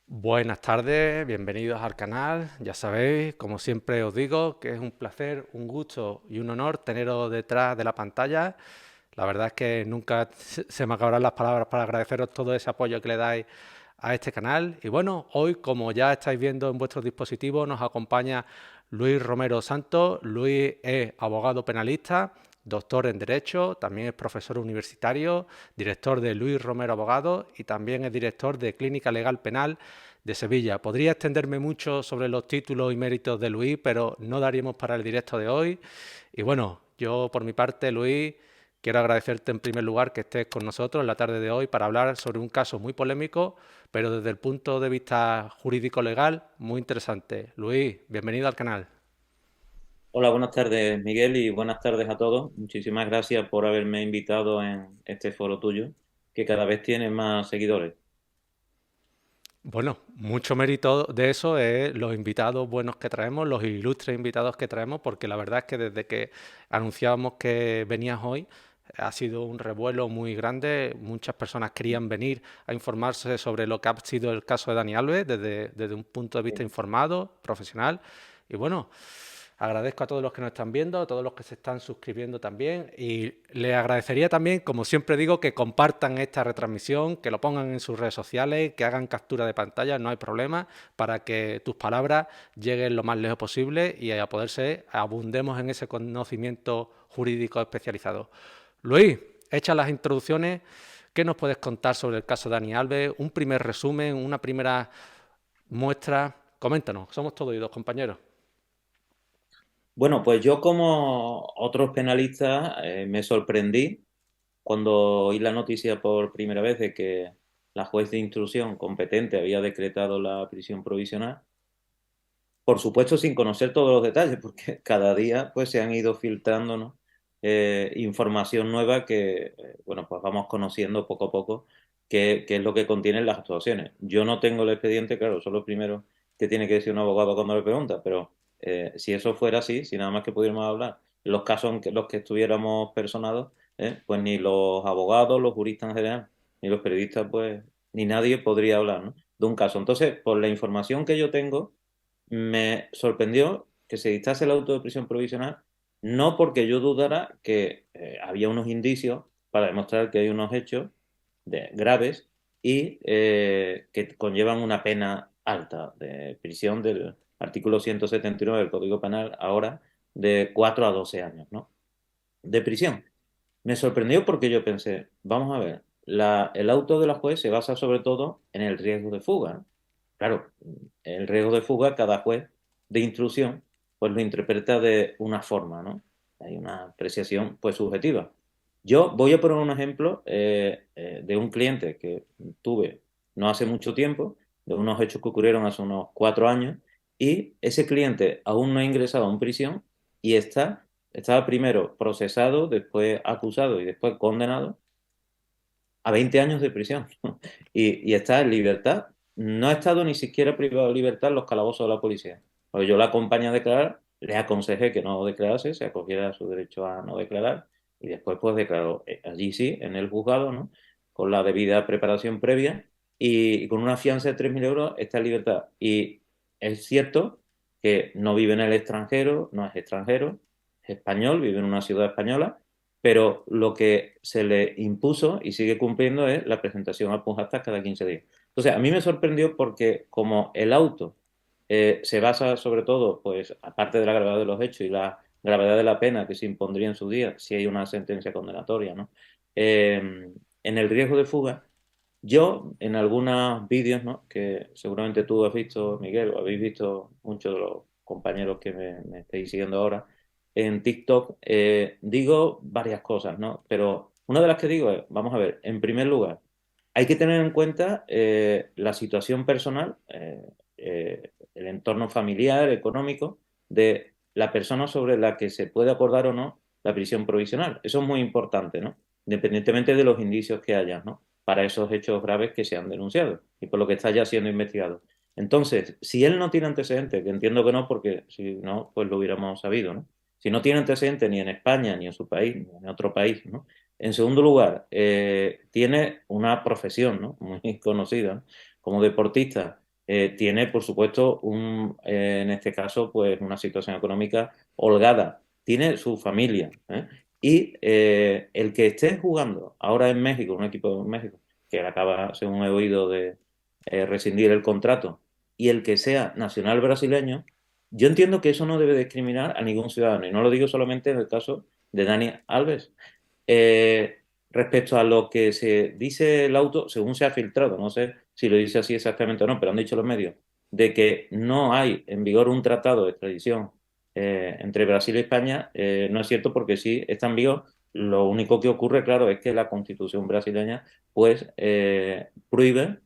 Buenas tardes, bienvenidos al canal. Ya sabéis, como siempre os digo, que es un placer, un gusto y un honor teneros detrás de la pantalla. La verdad es que nunca se me acabarán las palabras para agradeceros todo ese apoyo que le dais a este canal. Y bueno, hoy, como ya estáis viendo en vuestros dispositivos, nos acompaña Luis Romero Santos. Luis es abogado penalista, doctor en Derecho, también es profesor universitario, director de Luis Romero Abogados y también es director de Clínica Legal Penal de Sevilla. Podría extenderme mucho sobre los títulos y méritos de Luis, pero no daríamos para el directo de hoy. Y bueno, yo por mi parte, Luis, quiero agradecerte en primer lugar que estés con nosotros en la tarde de hoy para hablar sobre un caso muy polémico, pero desde el punto de vista jurídico-legal muy interesante. Luis, bienvenido al canal. Hola, buenas tardes, Miguel, y buenas tardes a todos. Muchísimas gracias por haberme invitado en este foro tuyo, que cada vez tiene más seguidores. Bueno, mucho mérito de eso es los invitados buenos que traemos, los ilustres invitados que traemos, porque la verdad es que desde que anunciábamos que venías hoy ha sido un revuelo muy grande. Muchas personas querían venir a informarse sobre lo que ha sido el caso de Dani Alves desde un punto de vista Sí. informado, profesional. Y bueno, agradezco a todos los que nos están viendo, a todos los que se están suscribiendo también y les agradecería también, como siempre digo, que compartan esta retransmisión, que lo pongan en sus redes sociales, que hagan captura de pantalla, no hay problema, para que tus palabras lleguen lo más lejos posible y a poder ser, abundemos en ese conocimiento jurídico especializado. Luis, hechas las introducciones, ¿qué nos puedes contar sobre el caso de Dani Alves? Un primer resumen, una primera muestra. Coméntanos, somos todos oídos, compañeros. Bueno, pues yo como otros penalistas me sorprendí cuando oí la noticia por primera vez de que la juez de instrucción competente había decretado la prisión provisional. Por supuesto, sin conocer todos los detalles, porque cada día pues se han ido filtrando, ¿no? Información nueva que, bueno, pues vamos conociendo poco a poco qué es lo que contienen las actuaciones. Yo no tengo el expediente, claro, son los primeros que tiene que decir un abogado cuando le pregunta, pero si eso fuera así, si nada más que pudiéramos hablar, los casos en los que estuviéramos personados, pues ni los abogados, los juristas en general, ni los periodistas, pues, ni nadie podría hablar, ¿no? De un caso. Entonces, por la información que yo tengo, me sorprendió que se dictase el auto de prisión provisional, no porque yo dudara que había unos indicios para demostrar que hay unos hechos graves y que conllevan una pena alta de prisión del artículo 179 del Código Penal, ahora de 4 a 12 años, ¿no? De prisión. Me sorprendió porque yo pensé, vamos a ver, el auto de la juez se basa sobre todo en el riesgo de fuga, ¿no? Claro, el riesgo de fuga, cada juez de instrucción, pues lo interpreta de una forma, ¿no? Hay una apreciación, pues, subjetiva. Yo voy a poner un ejemplo de un cliente que tuve no hace mucho tiempo, de unos hechos que ocurrieron hace unos 4 años, y ese cliente aún no ha ingresado en prisión y estaba primero procesado, después acusado y después condenado a 20 años de prisión. Y está en libertad. No ha estado ni siquiera privado de libertad en los calabozos de la policía. Pues yo la acompañé a declarar, le aconsejé que no declarase, se acogiera a su derecho a no declarar, y después pues declaró allí sí, en el juzgado, ¿no? Con la debida preparación previa y con una fianza de 3.000 euros está en libertad. Y es cierto que no vive en el extranjero, no es extranjero, es español, vive en una ciudad española, pero lo que se le impuso y sigue cumpliendo es la presentación a pujas cada 15 días. Entonces, a mí me sorprendió porque como el auto se basa sobre todo, pues, aparte de la gravedad de los hechos y la gravedad de la pena que se impondría en su día si hay una sentencia condenatoria, ¿no? En el riesgo de fuga, yo en algunos vídeos, ¿no? Que seguramente tú has visto, Miguel, o habéis visto muchos de los compañeros que me estáis siguiendo ahora, en TikTok, digo varias cosas, ¿no? Pero una de las que digo es, vamos a ver, en primer lugar, hay que tener en cuenta la situación personal, el entorno familiar, económico, de la persona sobre la que se puede acordar o no la prisión provisional. Eso es muy importante, ¿no? Independientemente de los indicios que haya, ¿no? Para esos hechos graves que se han denunciado y por lo que está ya siendo investigado. Entonces, si él no tiene antecedentes, que entiendo que no, porque si no, pues lo hubiéramos sabido, ¿no? Si no tiene antecedentes ni en España, ni en su país, ni en otro país, ¿no? En segundo lugar, tiene una profesión, ¿no? Muy conocida, ¿no? Como deportista. tiene, por supuesto, en este caso, pues una situación económica holgada. Tiene su familia, ¿eh? Y el que esté jugando ahora en México, un equipo en México, que acaba, según he oído, de rescindir el contrato, y el que sea nacional brasileño, yo entiendo que eso no debe discriminar a ningún ciudadano. Y no lo digo solamente en el caso de Dani Alves. Eh, Respecto a lo que se dice el auto, según se ha filtrado, no sé si lo dice así exactamente o no, pero han dicho los medios, de que no hay en vigor un tratado de extradición entre Brasil y España, no es cierto porque sí está en vigor. Lo único que ocurre, claro, es que la constitución brasileña pues prohíbe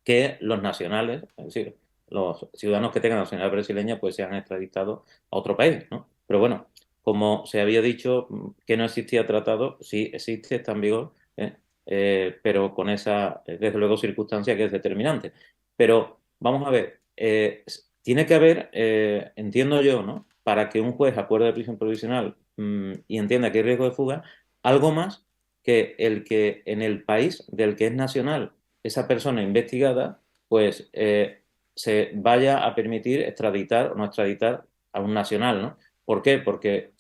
que los nacionales, es decir, los ciudadanos que tengan nacionalidad brasileña, pues sean extraditados a otro país, ¿no? Pero bueno, como se había dicho que no existía tratado, sí existe, está en vigor, pero con esa, desde luego, circunstancia que es determinante. Pero vamos a ver, tiene que haber, entiendo yo, ¿no? Para que un juez acuerde prisión provisional y entienda que hay riesgo de fuga, algo más que el que en el país del que es nacional esa persona investigada, pues se vaya a permitir extraditar o no extraditar a un nacional, ¿no? ¿Por qué? Porque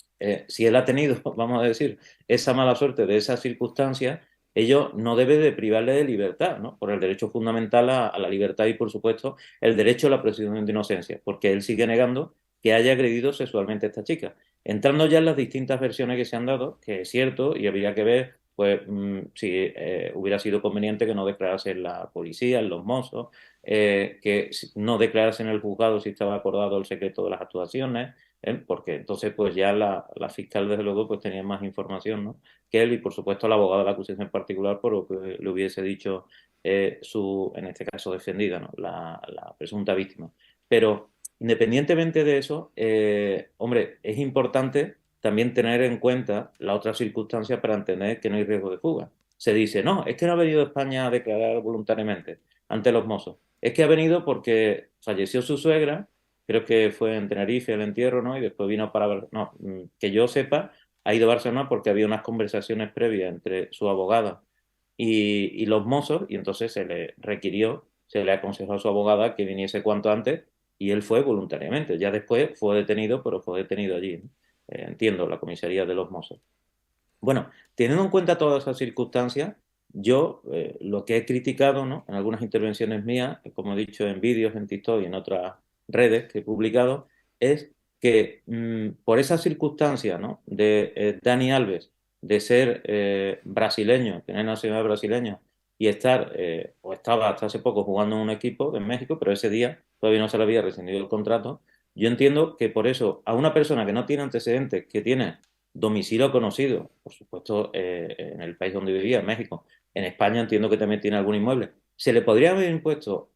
si él ha tenido, vamos a decir, esa mala suerte de esas circunstancias, ello no debe de privarle de libertad, ¿no? Por el derecho fundamental a la libertad y, por supuesto, el derecho a la presunción de inocencia, porque él sigue negando que haya agredido sexualmente a esta chica. Entrando ya en las distintas versiones que se han dado, que es cierto y habría que ver pues si hubiera sido conveniente que no declarase en la policía, en los Mossos, que no declarase en el juzgado si estaba acordado el secreto de las actuaciones, porque entonces pues ya la fiscal desde luego pues tenía más información, ¿no? Que él y por supuesto la abogada de la acusación en particular por lo que le hubiese dicho en este caso defendida, ¿no? La presunta víctima. Pero independientemente de eso, hombre, es importante también tener en cuenta la otra circunstancia para entender que no hay riesgo de fuga. Se dice, no, es que no ha venido a España a declarar voluntariamente ante los mozos. Es que ha venido porque falleció su suegra, creo que fue en Tenerife el entierro, ¿no? Y después vino para... No, que yo sepa, ha ido a Barcelona porque había unas conversaciones previas entre su abogada y los mozos, y entonces se le requirió, se le aconsejó a su abogada que viniese cuanto antes, y él fue voluntariamente. Ya después fue detenido, pero fue detenido allí, ¿no? Entiendo, la comisaría de los Mossos. Bueno, teniendo en cuenta todas esas circunstancias, yo lo que he criticado, ¿no? En algunas intervenciones mías, como he dicho en vídeos, en TikTok y en otras redes que he publicado, es que por esas circunstancias, ¿no? De Dani Alves, de ser brasileño, tener nacionalidad brasileña y estar, o estaba hasta hace poco jugando en un equipo de México, pero ese día todavía no se le había rescindido el contrato. Yo entiendo que por eso a una persona que no tiene antecedentes, que tiene domicilio conocido, por supuesto, en el país donde vivía, en México, en España entiendo que también tiene algún inmueble, se le podría haber impuesto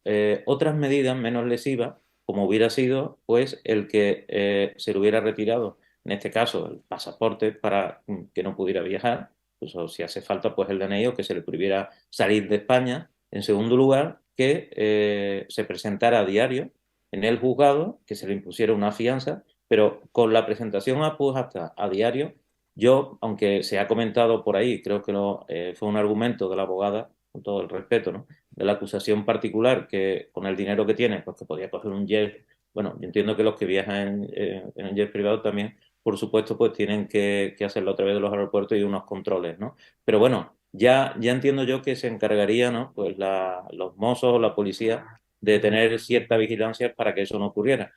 otras medidas menos lesivas, como hubiera sido, pues, el que se le hubiera retirado, en este caso, el pasaporte para que no pudiera viajar, incluso si hace falta, pues, el DNI o que se le prohibiera salir de España. En segundo lugar, que se presentara a diario en el juzgado, que se le impusiera una fianza, pero con la presentación a hasta a diario, yo, aunque se ha comentado por ahí, creo que fue un argumento de la abogada, con todo el respeto, ¿no? De la acusación particular, que con el dinero que tiene, pues que podía coger un jet. Bueno, yo entiendo que los que viajan en un jet privado también, por supuesto, pues tienen que hacerlo a través de los aeropuertos y unos controles, ¿no? Pero bueno, ya entiendo yo que se encargaría, ¿no? Pues los mozos o la policía de tener cierta vigilancia para que eso no ocurriera.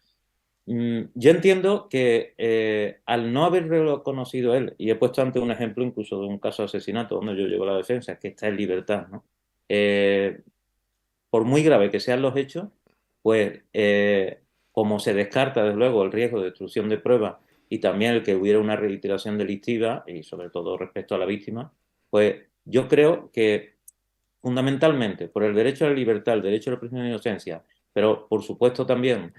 Yo entiendo que al no haber reconocido él, y he puesto ante un ejemplo incluso de un caso de asesinato donde yo llevo la defensa, que está en libertad, ¿no? Eh, por muy grave que sean los hechos, pues como se descarta desde luego el riesgo de destrucción de pruebas y también el que hubiera una reiteración delictiva y sobre todo respecto a la víctima, pues yo creo que fundamentalmente por el derecho a la libertad, el derecho a la presunción de inocencia, pero por supuesto también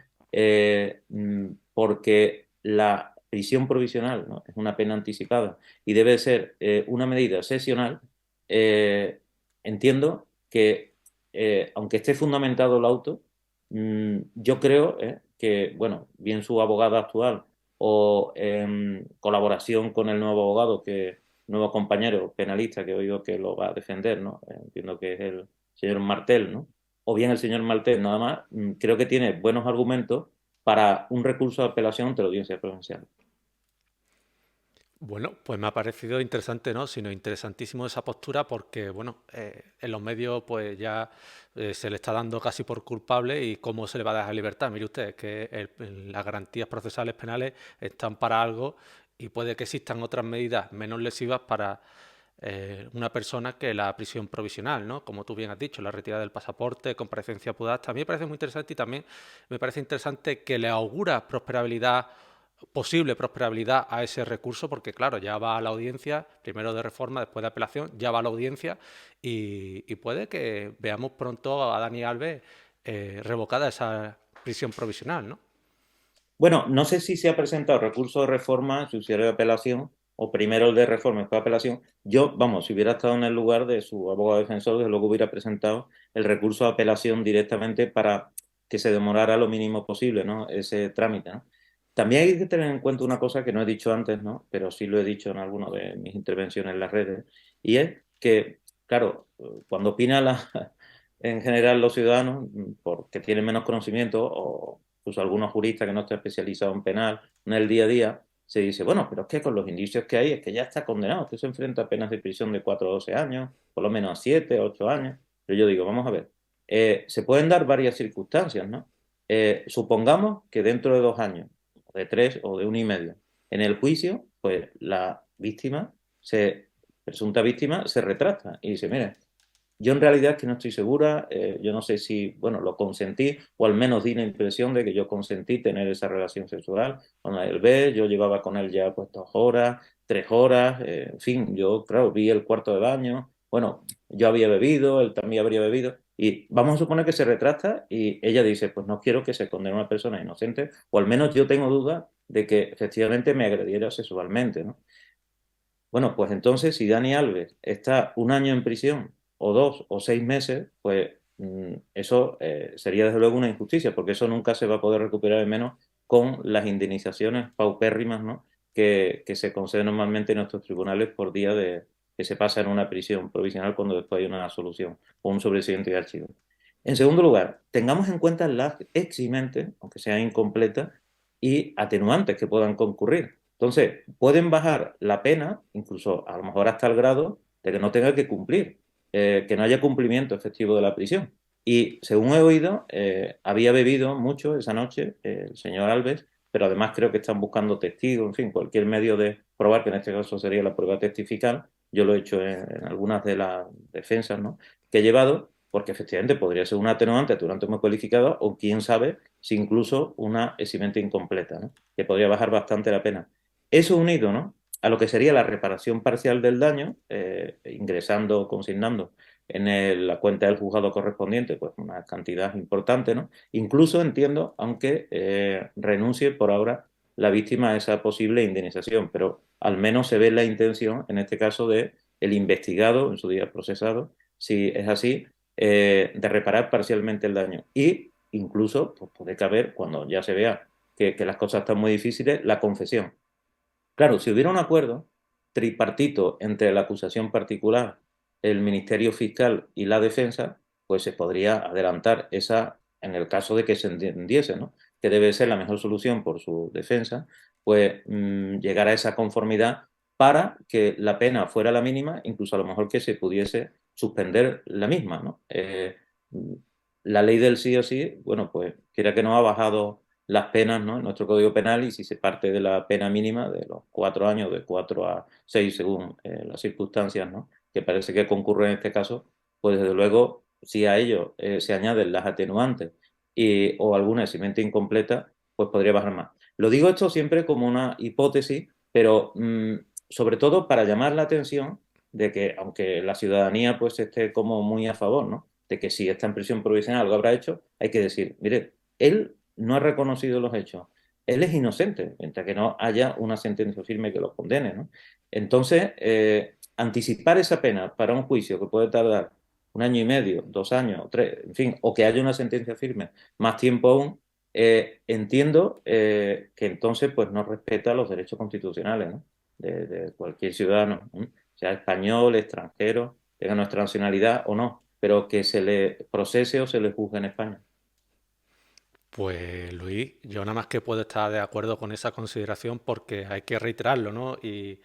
porque la prisión provisional, ¿no? Es una pena anticipada y debe ser una medida excepcional. Entiendo que aunque esté fundamentado el auto, yo creo que, bueno, bien su abogada actual o en colaboración con el nuevo abogado, nuevo compañero penalista que he oído que lo va a defender, ¿no? Entiendo que es el señor Martel, ¿no? o bien el señor Maltés nada más, creo que tiene buenos argumentos para un recurso de apelación ante la audiencia provincial. Bueno, pues me ha parecido interesante, ¿no? Sino interesantísimo esa postura porque, bueno, en los medios pues ya se le está dando casi por culpable y cómo se le va a dejar libertad. Mire usted, que las garantías procesales penales están para algo y puede que existan otras medidas menos lesivas para una persona que la prisión provisional, ¿no? Como tú bien has dicho, la retirada del pasaporte, comparecencia pudasta. A mí me parece muy interesante y también me parece interesante que le augura prosperabilidad posible prosperabilidad a ese recurso, porque claro, ya va a la audiencia, primero de reforma, después de apelación, ya va a la audiencia y puede que veamos pronto a Dani Alves revocada esa prisión provisional, ¿no? Bueno, no sé si se ha presentado recurso de reforma, subsidiario de apelación, o primero el de reforma y después de apelación. Yo, vamos, si hubiera estado en el lugar de su abogado defensor, desde luego hubiera presentado el recurso de apelación directamente para que se demorara lo mínimo posible, ¿no? Ese trámite, ¿no? También hay que tener en cuenta una cosa que no he dicho antes, ¿no? Pero sí lo he dicho en alguna de mis intervenciones en las redes, y es que, claro, cuando opinan en general los ciudadanos, porque tienen menos conocimiento o incluso algunos juristas que no están especializados en penal, en el día a día, se dice, bueno, pero es que con los indicios que hay es que ya está condenado, usted se enfrenta a penas de prisión de 4 a 12 años, por lo menos a 7, 8 años. Pero yo digo, vamos a ver, se pueden dar varias circunstancias, ¿no? Supongamos que dentro de 2 años, de 3 o de 1 y medio, en el juicio, pues la víctima, presunta víctima, se retracta y dice, mire, yo en realidad es que no estoy segura, yo no sé si, bueno, lo consentí o al menos di la impresión de que yo consentí tener esa relación sexual con él ve, yo llevaba con él ya pues 2 horas, 3 horas, en fin, yo, claro, vi el cuarto de baño, bueno, yo había bebido, él también habría bebido y vamos a suponer que se retracta y ella dice, pues no quiero que se condene a una persona inocente o al menos yo tengo duda de que efectivamente me agrediera sexualmente, ¿no? Bueno, pues entonces si Dani Alves está 1 año en prisión, o 2 o 6 meses, pues eso sería desde luego una injusticia, porque eso nunca se va a poder recuperar, al menos con las indemnizaciones paupérrimas, ¿no? que se conceden normalmente en nuestros tribunales por día de que se pasa en una prisión provisional cuando después hay una solución o un sobreseimiento de archivo. En segundo lugar, tengamos en cuenta las eximentes, aunque sean incompletas, y atenuantes que puedan concurrir. Entonces, pueden bajar la pena, incluso a lo mejor hasta el grado de que no tenga que cumplir, que no haya cumplimiento efectivo de la prisión. Y según he oído, había bebido mucho esa noche el señor Alves, pero además creo que están buscando testigos, en fin, cualquier medio de probar, que en este caso sería la prueba testifical. Yo lo he hecho en algunas de las defensas, ¿no? que he llevado, porque efectivamente podría ser un atenuante durante muy cualificado o quién sabe si incluso una eximente incompleta, ¿no? que podría bajar bastante la pena. Eso unido, ¿no? a lo que sería la reparación parcial del daño, ingresando o consignando en la cuenta del juzgado correspondiente, pues una cantidad importante, ¿no? Incluso entiendo, aunque renuncie por ahora la víctima a esa posible indemnización, pero al menos se ve la intención, en este caso, de el investigado, en su día procesado, si es así, de reparar parcialmente el daño. Y incluso, pues puede caber, cuando ya se vea que las cosas están muy difíciles, la confesión. Claro, si hubiera un acuerdo tripartito entre la acusación particular, el Ministerio Fiscal y la defensa, pues se podría adelantar esa, en el caso de que se entendiese, ¿no? que debe ser la mejor solución por su defensa, pues llegar a esa conformidad para que la pena fuera la mínima, incluso a lo mejor que se pudiese suspender la misma, ¿no? La ley del sí o sí, bueno, pues quiera que no ha bajado las penas, ¿no? en nuestro Código Penal, y si se parte de la pena mínima de los 4 años, de 4 a 6 según las circunstancias, ¿no? que parece que concurre en este caso, pues desde luego, si a ello se añaden las atenuantes o alguna eximente incompleta, pues podría bajar más. Lo digo esto siempre como una hipótesis, pero sobre todo para llamar la atención de que, aunque la ciudadanía pues esté como muy a favor, ¿no? de que si está en prisión provisional algo habrá hecho, hay que decir, mire, él no ha reconocido los hechos. Él es inocente, mientras que no haya una sentencia firme que lo condene, ¿no? Entonces, anticipar esa pena para un juicio que puede tardar 1 año y medio, 2 años, 3, en fin, o que haya una sentencia firme más tiempo aún, entiendo que entonces pues no respeta los derechos constitucionales, ¿no? de cualquier ciudadano, ¿no? sea español, extranjero, tenga nuestra nacionalidad o no. pero que se le procese o se le juzgue en España. Pues Luis, yo nada más que puedo estar de acuerdo con esa consideración porque hay que reiterarlo, ¿no? Y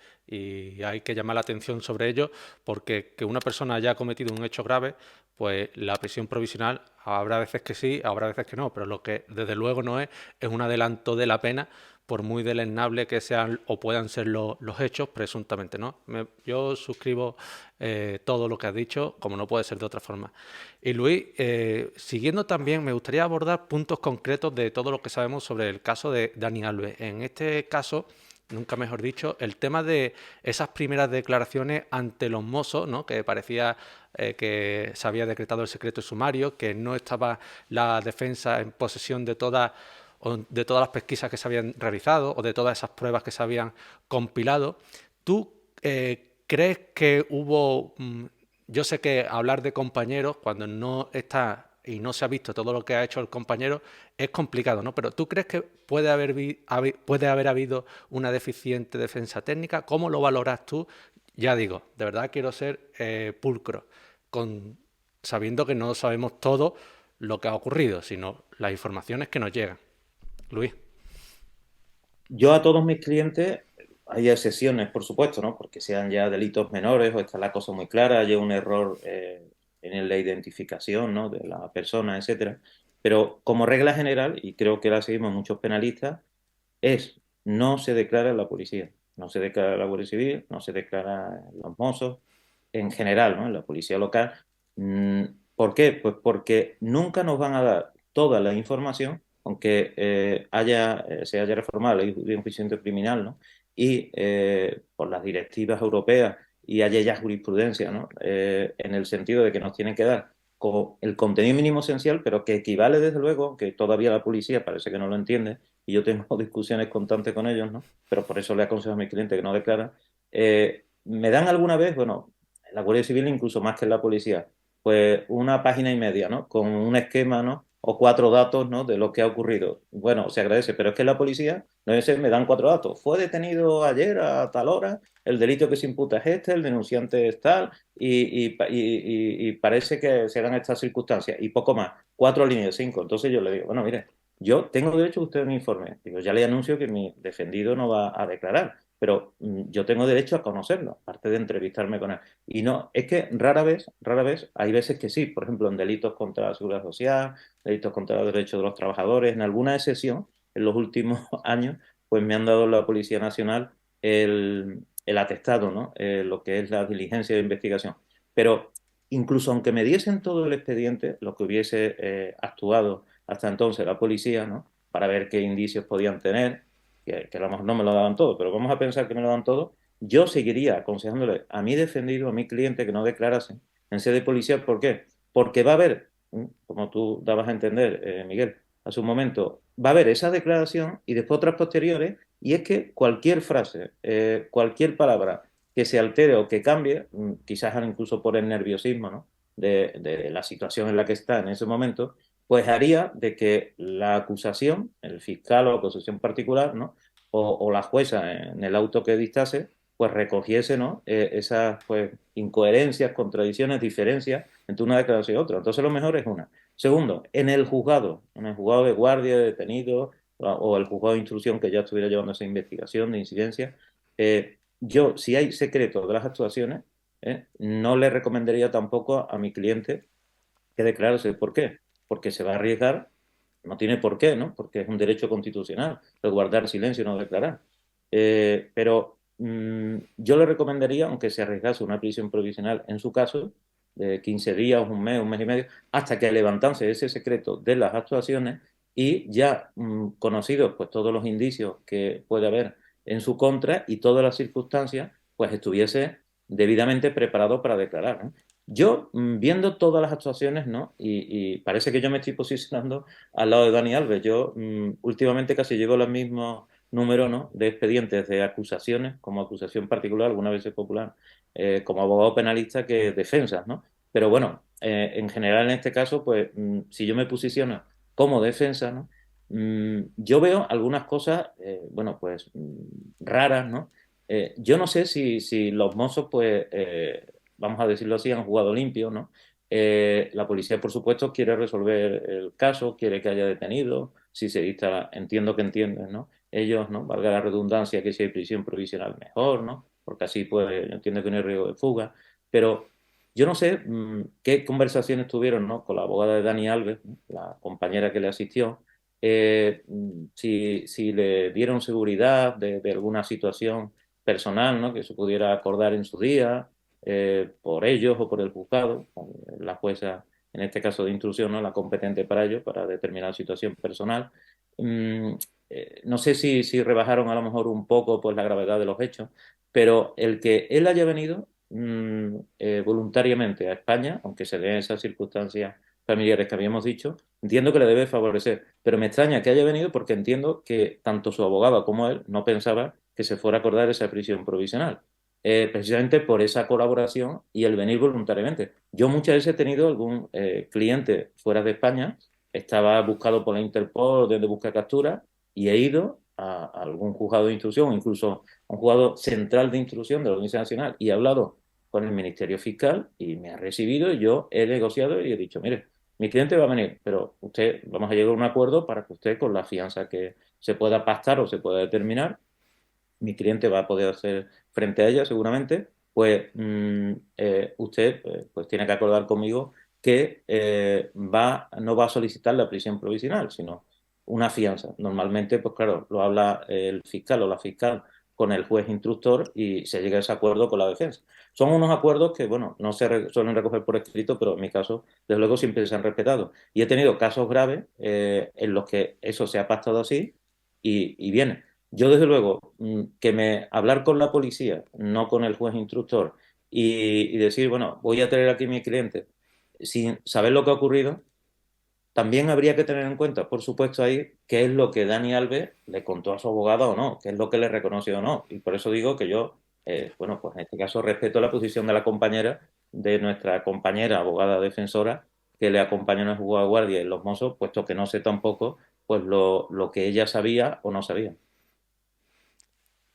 hay que llamar la atención sobre ello porque que una persona haya cometido un hecho grave, pues la prisión provisional habrá veces que sí, habrá veces que no, pero lo que desde luego no es un adelanto de la pena por muy deleznable que sean o puedan ser los hechos, presuntamente, ¿no? Yo suscribo todo lo que has dicho, como no puede ser de otra forma. Y Luis, siguiendo también, me gustaría abordar puntos concretos de todo lo que sabemos sobre el caso de Dani Alves. En este caso, nunca mejor dicho, el tema de esas primeras declaraciones ante los mozos, ¿no? Que parecía que se había decretado el secreto sumario, que no estaba la defensa en posesión de todas las pesquisas que se habían realizado o de todas esas pruebas que se habían compilado. ¿Tú crees que hubo yo sé que hablar de compañeros cuando no está y no se ha visto todo lo que ha hecho el compañero es complicado, ¿no? Pero ¿tú crees que puede haber habido una deficiente defensa técnica? ¿Cómo lo valoras tú? Ya digo, de verdad quiero ser pulcro, con, sabiendo que no sabemos todo lo que ha ocurrido, sino las informaciones que nos llegan. Luis. Yo a todos mis clientes, hay excepciones, por supuesto, ¿no? Porque sean ya delitos menores o está la cosa muy clara, hay un error en la identificación, ¿no? De la persona, etcétera. Pero como regla general, y creo que la seguimos muchos penalistas, es no se declara en la policía, no se declara en la Guardia Civil, no se declara en los Mossos, en general, ¿no? En la policía local. Mm, ¿Por qué? Pues porque nunca nos van a dar toda la información, aunque se haya reformado la ley de enjuiciamiento criminal, ¿no? Y por las directivas europeas y haya ya jurisprudencia, ¿no? En el sentido de que nos tienen que dar el contenido mínimo esencial, pero que equivale desde luego, que todavía la policía parece que no lo entiende, y yo tengo discusiones constantes con ellos, ¿no? Pero por eso le aconsejo a mi cliente que no declara. Me dan alguna vez, bueno, en la Guardia Civil incluso más que en la policía, pues una página y media, ¿no? Con un esquema, ¿no? O cuatro datos, ¿no? De lo que ha ocurrido. Bueno, se agradece, pero es que la policía, no sé, me dan cuatro datos. Fue detenido ayer a tal hora, el delito que se imputa es este, el denunciante es tal, y parece que se dan estas circunstancias, y poco más. Cuatro líneas, cinco. Entonces yo le digo, bueno, mire, yo tengo derecho a que usted me informe. Digo, ya le anuncio que mi defendido no va a declarar, pero yo tengo derecho a conocerlo, aparte de entrevistarme con él. Y no, es que rara vez, hay veces que sí, por ejemplo, en delitos contra la seguridad social, delitos contra los derechos de los trabajadores, en alguna excepción, en los últimos años, pues me han dado la Policía Nacional el atestado, ¿no? Lo que es la diligencia de investigación. Pero incluso aunque me diesen todo el expediente, lo que hubiese actuado hasta entonces la policía, ¿no? Para ver qué indicios podían tener, que a lo mejor no me lo daban todo, pero vamos a pensar que me lo dan todo, yo seguiría aconsejándole a mi defendido, a mi cliente que no declarase en sede policial. ¿Por qué? Porque va a haber, como tú dabas a entender, Miguel, hace un momento, va a haber esa declaración y después otras posteriores, y es que cualquier frase, cualquier palabra que se altere o que cambie, quizás incluso por el nerviosismo, ¿no? De la situación en la que está en ese momento, pues haría de que la acusación, el fiscal o la acusación particular, ¿no? O la jueza en el auto que dictase, pues recogiese, ¿no? Esas pues, incoherencias, contradicciones, diferencias entre una declaración y otra. Entonces lo mejor es una. Segundo, en el juzgado de guardia, de detenido, o el juzgado de instrucción que ya estuviera llevando esa investigación de incidencia, yo, si hay secretos de las actuaciones, no le recomendaría tampoco a mi cliente que declararse. ¿Por qué? Porque se va a arriesgar, no tiene por qué, ¿no? Porque es un derecho constitucional el guardar silencio y no declarar. Pero yo le recomendaría, aunque se arriesgase una prisión provisional en su caso, de 15 días, un mes y medio, hasta que levantase ese secreto de las actuaciones y ya conocidos pues todos los indicios que puede haber en su contra y todas las circunstancias, pues estuviese debidamente preparado para declarar, ¿no? Yo, viendo todas las actuaciones, ¿no? Y parece que yo me estoy posicionando al lado de Dani Alves. Yo últimamente casi llevo los mismos números, ¿no? De expedientes de acusaciones, como acusación particular, algunas veces popular, como abogado penalista que defensas, ¿no? Pero bueno, en general en este caso, pues si yo me posiciono como defensa, ¿no? Yo veo algunas cosas, bueno, pues raras, ¿no? Yo no sé si los mozos, pues, vamos a decirlo así, han jugado limpio, ¿no? La policía, por supuesto, quiere resolver el caso, quiere que haya detenido, si se dicta, entiendo que entienden, ¿no? Ellos, ¿no? Valga la redundancia, que si hay prisión provisional mejor, ¿no? Porque así, pues, yo entiendo que no hay riesgo de fuga, pero yo no sé qué conversaciones tuvieron, ¿no? Con la abogada de Dani Alves, ¿no? La compañera que le asistió, si le dieron seguridad de alguna situación personal, ¿no? Que se pudiera acordar en su día, por ellos o por el juzgado, la jueza, en este caso de instrucción, ¿no? La competente para ello, para determinar situación personal. Mm, no sé si rebajaron a lo mejor un poco pues, la gravedad de los hechos, pero el que él haya venido voluntariamente a España, aunque se den esas circunstancias familiares que habíamos dicho, entiendo que le debe favorecer, pero me extraña que haya venido porque entiendo que tanto su abogado como él no pensaba que se fuera a acordar esa prisión provisional, precisamente por esa colaboración y el venir voluntariamente. Yo muchas veces he tenido algún cliente fuera de España, estaba buscado por la Interpol desde busca captura y he ido a algún juzgado de instrucción, incluso a un juzgado central de instrucción de la Audiencia Nacional y he hablado con el Ministerio Fiscal y me ha recibido y yo he negociado y he dicho, mire, mi cliente va a venir, pero usted, vamos a llegar a un acuerdo para que usted con la fianza que se pueda pactar o se pueda determinar, mi cliente va a poder hacer frente a ella seguramente, pues usted pues tiene que acordar conmigo que no va a solicitar la prisión provisional, sino una fianza. Normalmente, pues claro, lo habla el fiscal o la fiscal con el juez instructor y se llega a ese acuerdo con la defensa. Son unos acuerdos que, bueno, no se suelen recoger por escrito, pero en mi caso, desde luego, siempre se han respetado. Y he tenido casos graves en los que eso se ha pactado así y viene. Yo, desde luego, hablar con la policía, no con el juez instructor, y decir, bueno, voy a tener aquí a mi cliente sin saber lo que ha ocurrido, también habría que tener en cuenta, por supuesto, ahí qué es lo que Dani Alves le contó a su abogado o no, qué es lo que le reconoció o no. Y por eso digo que yo, bueno, pues en este caso respeto la posición de la compañera, de nuestra compañera abogada defensora, que le acompaña en el juzgado de guardia y los mozos, puesto que no sé tampoco pues lo que ella sabía o no sabía.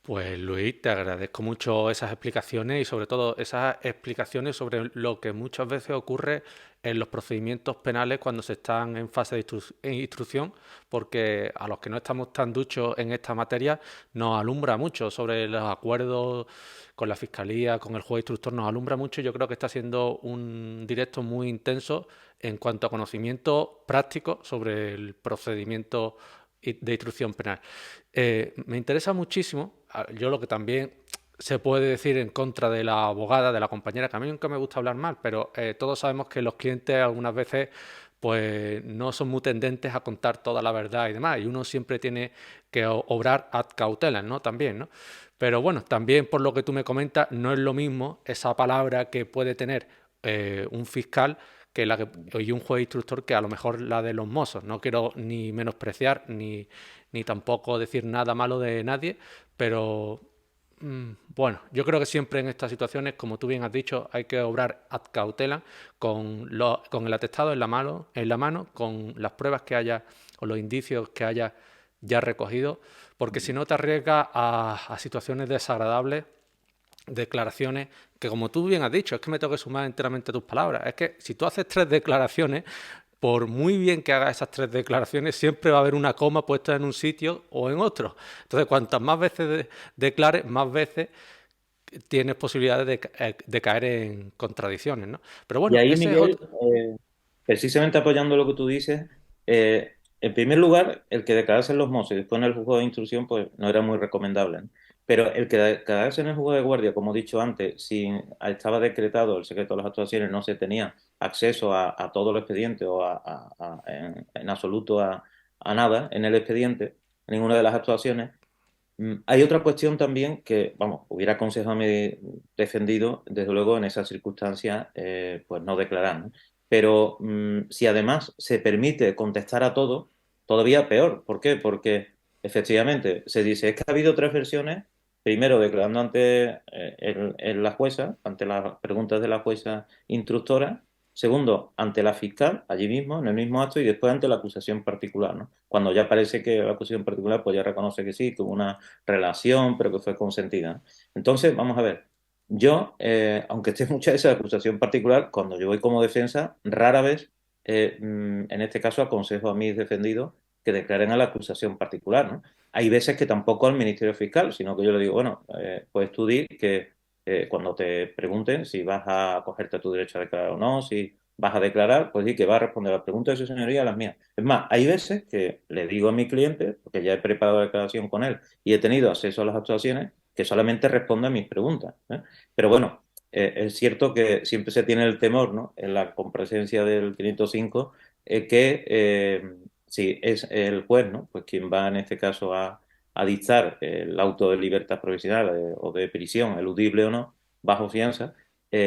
Pues Luis, te agradezco mucho esas explicaciones y sobre todo esas explicaciones sobre lo que muchas veces ocurre en los procedimientos penales cuando se están en fase de instrucción, porque a los que no estamos tan duchos en esta materia nos alumbra mucho sobre los acuerdos con la Fiscalía, con el juez instructor, nos alumbra mucho y yo creo que está siendo un directo muy intenso en cuanto a conocimiento práctico sobre el procedimiento de instrucción penal. Me interesa muchísimo, yo lo que también se puede decir en contra de la abogada, de la compañera, que a mí nunca me gusta hablar mal, pero todos sabemos que los clientes algunas veces pues no son muy tendentes a contar toda la verdad y demás, y uno siempre tiene que obrar ad cautelam, ¿no? También, ¿no? Pero bueno, también por lo que tú me comentas, no es lo mismo esa palabra que puede tener un fiscal que la que, y un juez instructor que a lo mejor la de los mozos. No quiero ni menospreciar ni tampoco decir nada malo de nadie, pero bueno, yo creo que siempre en estas situaciones, como tú bien has dicho, hay que obrar ad cautelam con el atestado en la mano, con las pruebas que haya o los indicios que haya ya recogido, porque si no te arriesgas a situaciones desagradables, declaraciones que, como tú bien has dicho, es que me tengo que sumar enteramente a tus palabras. Es que si tú haces tres declaraciones, por muy bien que hagas esas tres declaraciones, siempre va a haber una coma puesta en un sitio o en otro. Entonces, cuantas más veces declares, más veces tienes posibilidades de caer en contradicciones, ¿no? Pero Y bueno, ahí, ese es Miguel, otro. precisamente apoyando lo que tú dices, en primer lugar, el que declarase en los mozos y después en el juzgado de instrucción, pues no era muy recomendable, ¿no? Pero el que declarase en el juzgado de guardia, como he dicho antes, si estaba decretado el secreto de las actuaciones, no se tenía acceso a todo el expediente o en absoluto a nada en el expediente, en ninguna de las actuaciones. Hay otra cuestión también que, vamos, hubiera aconsejado a mi defendido, desde luego, en esas circunstancias, pues no declarar, ¿no? Pero si además se permite contestar a todo, todavía peor. ¿Por qué? Porque efectivamente se dice, es que ha habido tres versiones, primero declarando ante la jueza, ante las preguntas de la jueza instructora, segundo, ante la fiscal, allí mismo, en el mismo acto, y después ante la acusación particular, ¿no? Cuando ya parece que la acusación particular pues ya reconoce que sí, que hubo una relación, pero que fue consentida. Entonces, vamos a ver. Yo, aunque esté mucha esa acusación particular, cuando yo voy como defensa, rara vez, en este caso, aconsejo a mis defendidos que declaren a la acusación particular, ¿no? Hay veces que tampoco al Ministerio Fiscal, sino que yo le digo, bueno, pues tú di que cuando te pregunten si vas a acogerte a tu derecho a declarar o no, si vas a declarar, pues di que va a responder a las preguntas de su señoría a las mías. Es más, hay veces que le digo a mi cliente, porque ya he preparado la declaración con él y he tenido acceso a las actuaciones, que solamente responda a mis preguntas, ¿eh? Pero bueno, es cierto que siempre se tiene el temor, ¿no? En la comparecencia del 505, que si es el juez, ¿no? Pues quien va en este caso a dictar el auto de libertad provisional o de prisión, eludible o no, bajo fianza,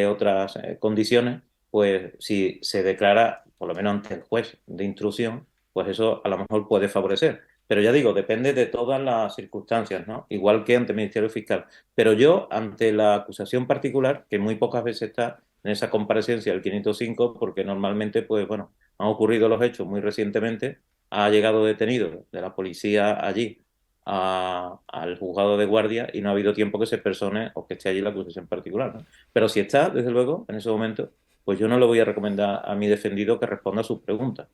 otras condiciones, pues si se declara, por lo menos ante el juez de instrucción, pues eso a lo mejor puede favorecer. Pero ya digo, depende de todas las circunstancias, ¿no? Igual que ante el Ministerio Fiscal. Pero yo, ante la acusación particular, que muy pocas veces está en esa comparecencia del 505, porque normalmente, pues bueno, han ocurrido los hechos muy recientemente, ha llegado detenido de la policía allí al juzgado de guardia y no ha habido tiempo que se persone o que esté allí la acusación particular, ¿no? Pero si está, desde luego, en ese momento, pues yo no le voy a recomendar a mi defendido que responda a sus preguntas,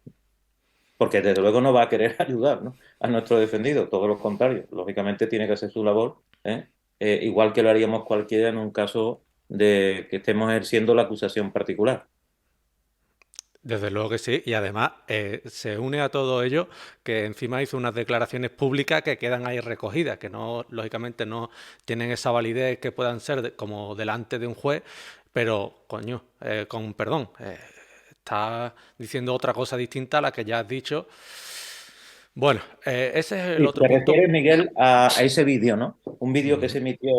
porque desde luego no va a querer ayudar, ¿no? A nuestro defendido, todo lo contrario. Lógicamente tiene que hacer su labor, ¿eh? Igual que lo haríamos cualquiera en un caso de que estemos ejerciendo la acusación particular. Desde luego que sí, y además se une a todo ello que encima hizo unas declaraciones públicas que quedan ahí recogidas, que no, lógicamente no tienen esa validez que puedan ser como delante de un juez, pero coño, con perdón, está diciendo otra cosa distinta a la que ya has dicho. Bueno, ese es el Sí, otro te refieres, punto. Miguel, a ese vídeo, ¿no? Un vídeo que Ujú. se emitió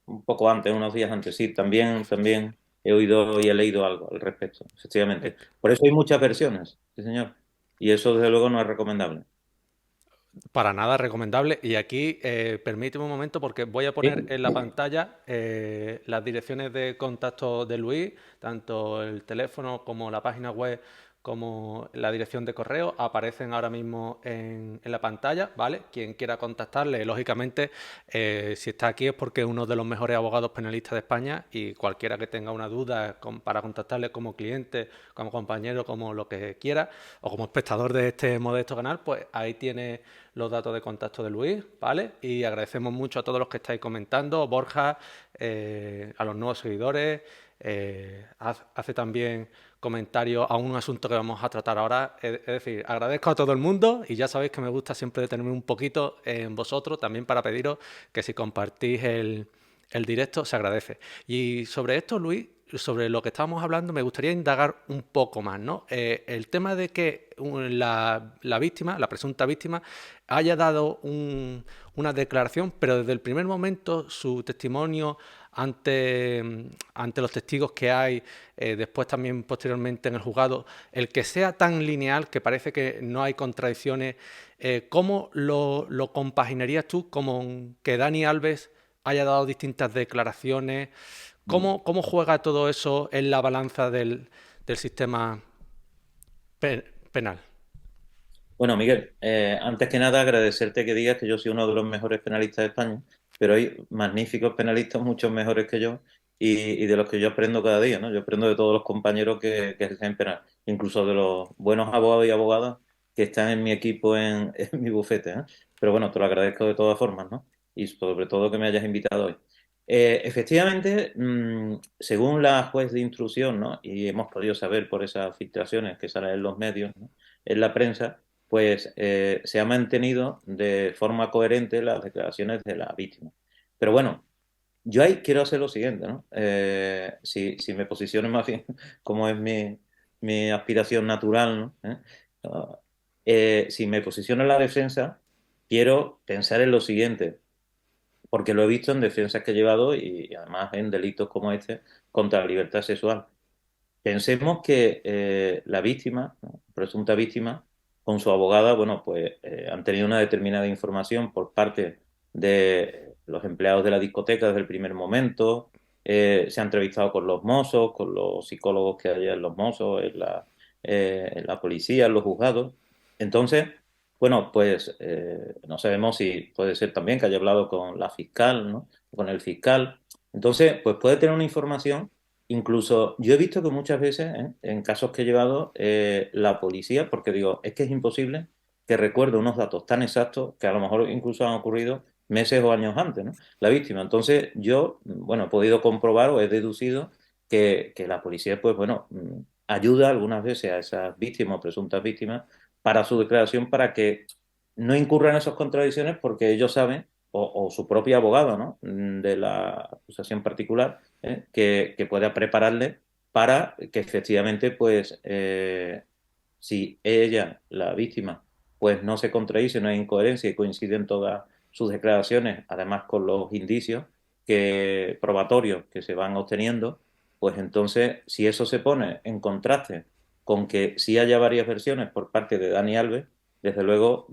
un poco antes, unos días antes. Sí, también he oído y he leído algo al respecto, Eh, efectivamente. Por eso hay muchas versiones, sí, señor. Y eso, desde luego, no es recomendable. Para nada recomendable. Y aquí permíteme un momento porque voy a poner Sí. en la pantalla las direcciones de contacto de Luis, tanto el teléfono como la página web como la dirección de correo aparecen ahora mismo en la pantalla, ¿vale? Quien quiera contactarle, lógicamente, si está aquí es porque es uno de los mejores abogados penalistas de España y cualquiera que tenga una duda para contactarle como cliente, como compañero, como lo que quiera, o como espectador de este modesto canal, pues ahí tiene los datos de contacto de Luis, ¿vale? Y agradecemos mucho a todos los que estáis comentando, Borja, a los nuevos seguidores, hace también comentarios a un asunto que vamos a tratar ahora. Es decir, agradezco a todo el mundo y ya sabéis que me gusta siempre detenerme un poquito en vosotros, también para pediros que si compartís el directo se agradece. Y sobre esto, Luis, sobre lo que estábamos hablando, me gustaría indagar un poco más, ¿no? El tema de que la víctima, la presunta víctima, haya dado una declaración, pero desde el primer momento su testimonio ante los testigos que hay, después también posteriormente en el juzgado, el que sea tan lineal que parece que no hay contradicciones, ¿cómo lo compaginarías tú como que Dani Alves haya dado distintas declaraciones? ¿Cómo juega todo eso en la balanza del sistema penal? Bueno, Miguel, antes que nada agradecerte que digas que yo soy uno de los mejores penalistas de España, pero hay magníficos penalistas, muchos mejores que yo, y de los que yo aprendo cada día, ¿no? Yo aprendo de todos los compañeros que ejercen penal, incluso de los buenos abogados y abogadas que están en mi equipo, en mi bufete, ¿eh? Pero bueno, te lo agradezco de todas formas, ¿no? Y sobre todo que me hayas invitado hoy. Efectivamente, según la juez de instrucción, ¿no? Y hemos podido saber por esas filtraciones que salen en los medios, ¿no? En la prensa, pues se ha mantenido de forma coherente las declaraciones de la víctima. Pero bueno, yo ahí quiero hacer lo siguiente, ¿no? Si me posiciono más bien como es mi aspiración natural, ¿no? Si me posiciono en la defensa, quiero pensar en lo siguiente, porque lo he visto en defensas que he llevado y además en delitos como este contra la libertad sexual. Pensemos que la víctima, ¿no? Presunta víctima, con su abogada, bueno, pues han tenido una determinada información por parte de los empleados de la discoteca desde el primer momento, se ha entrevistado con los mozos, con los psicólogos que hay en los mozos, en la policía, en los juzgados. Entonces, bueno, pues no sabemos si puede ser también que haya hablado con la fiscal, ¿no? Con el fiscal. Entonces, pues puede tener una información, incluso yo he visto que muchas veces, en casos que he llevado, la policía, porque digo, es que es imposible que recuerde unos datos tan exactos que a lo mejor incluso han ocurrido meses o años antes, ¿no? La víctima. Entonces, yo, bueno, he podido comprobar o he deducido que la policía, pues bueno, ayuda algunas veces a esas víctimas o presuntas víctimas para su declaración para que no incurran en esas contradicciones porque ellos saben o su propio abogado, ¿no? De la acusación particular, que pueda prepararle para que efectivamente, pues, si ella, la víctima, pues no se contradice, no hay incoherencia y coinciden todas sus declaraciones, además con los indicios probatorios que se van obteniendo, pues entonces, si eso se pone en contraste con que sí haya varias versiones por parte de Dani Alves, desde luego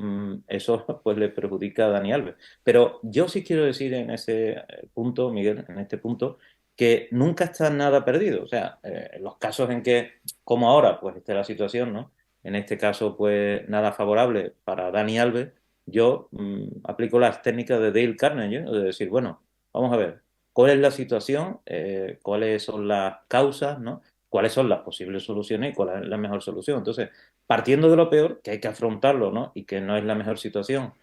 eso pues le perjudica a Dani Alves. Pero yo sí quiero decir en ese punto, Miguel, en este punto, que nunca está nada perdido. O sea, los casos en que, como ahora, pues está la situación, ¿no? En este caso, pues nada favorable para Dani Alves, yo aplico las técnicas de Dale Carnegie, ¿no? De decir, bueno, vamos a ver, ¿cuál es la situación? ¿Cuáles son las causas? ¿No? ¿Cuáles son las posibles soluciones y cuál es la mejor solución? Entonces, partiendo de lo peor, que hay que afrontarlo, ¿no? Y que no es la mejor situación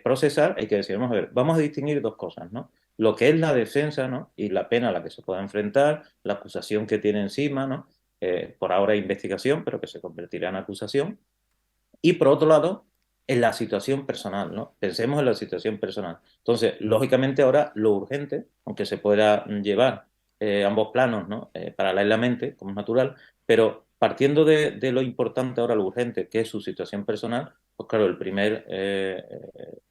procesar, hay que decir, vamos a ver, vamos a distinguir dos cosas, ¿no? Lo que es la defensa, ¿no? Y la pena a la que se pueda enfrentar, la acusación que tiene encima, ¿no? Por ahora investigación, pero que se convertirá en acusación. Y por otro lado, en la situación personal, ¿no? Pensemos en la situación personal. Entonces, lógicamente ahora lo urgente, aunque se pueda llevar ambos planos, ¿no? Paralelamente, como es natural, pero partiendo de lo importante ahora, lo urgente, que es su situación personal, pues claro, el primer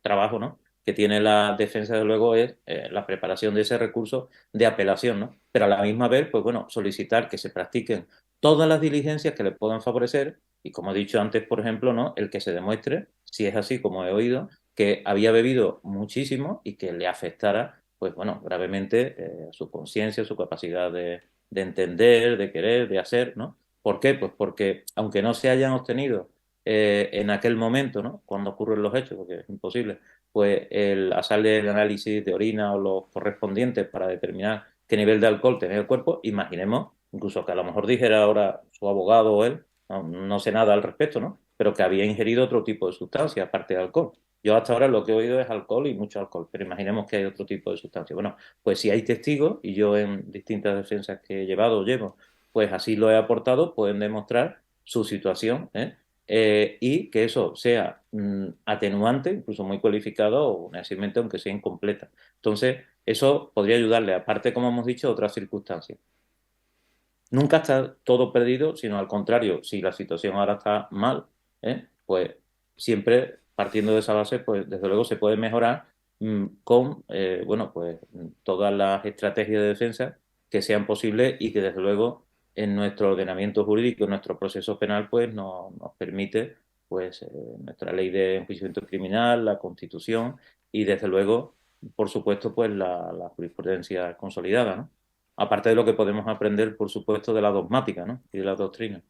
trabajo, ¿no? Que tiene la defensa, de luego, es la preparación de ese recurso de apelación, ¿no? Pero a la misma vez, pues bueno, solicitar que se practiquen todas las diligencias que le puedan favorecer y como he dicho antes, por ejemplo, ¿no? El que se demuestre, si es así como he oído, que había bebido muchísimo y que le afectara, pues bueno, gravemente su conciencia, su capacidad de entender, de querer, de hacer, ¿no? ¿Por qué? Pues porque aunque no se hayan obtenido en aquel momento, ¿no? Cuando ocurren los hechos, porque es imposible, pues el hacerle el análisis de orina o los correspondientes para determinar qué nivel de alcohol tenía el cuerpo, imaginemos, incluso que a lo mejor dijera ahora su abogado o él, no sé nada al respecto, ¿no? Pero que había ingerido otro tipo de sustancia aparte de alcohol. Yo hasta ahora lo que he oído es alcohol y mucho alcohol, pero imaginemos que hay otro tipo de sustancia. Bueno, pues si hay testigos, y yo en distintas defensas que he llevado o llevo, pues así lo he aportado, pueden demostrar su situación, y que eso sea atenuante, incluso muy cualificado, o necesariamente aunque sea incompleta. Entonces, eso podría ayudarle, aparte, como hemos dicho, a otras circunstancias. Nunca está todo perdido, sino al contrario, si la situación ahora está mal, pues siempre partiendo de esa base, pues desde luego se puede mejorar con, bueno, pues todas las estrategias de defensa que sean posibles y que desde luego en nuestro ordenamiento jurídico, en nuestro proceso penal, pues nos permite, pues nuestra ley de enjuiciamiento criminal, la Constitución y desde luego, por supuesto, pues la jurisprudencia consolidada, ¿no? Aparte de lo que podemos aprender, por supuesto, de la dogmática, ¿no? Y de la doctrina.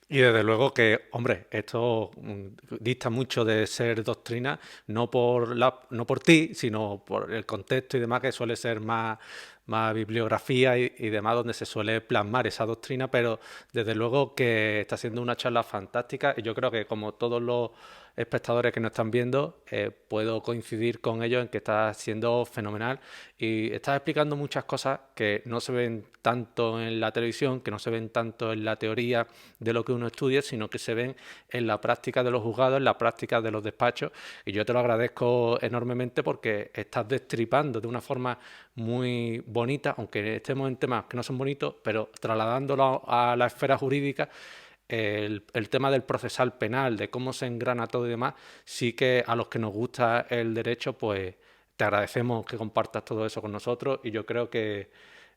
Y desde luego que, hombre, esto dista mucho de ser doctrina, no por ti, sino por el contexto y demás, que suele ser más bibliografía y demás, donde se suele plasmar esa doctrina, pero desde luego que está siendo una charla fantástica y yo creo que como todos los espectadores que nos están viendo, puedo coincidir con ellos en que está siendo fenomenal y estás explicando muchas cosas que no se ven tanto en la televisión, que no se ven tanto en la teoría de lo que uno estudia, sino que se ven en la práctica de los juzgados, en la práctica de los despachos. Y yo te lo agradezco enormemente porque estás destripando de una forma muy bonita, aunque estemos en temas que no son bonitos, pero trasladándolo a la esfera jurídica, el tema del procesal penal, de cómo se engrana todo y demás, sí que a los que nos gusta el derecho, pues te agradecemos que compartas todo eso con nosotros y yo creo que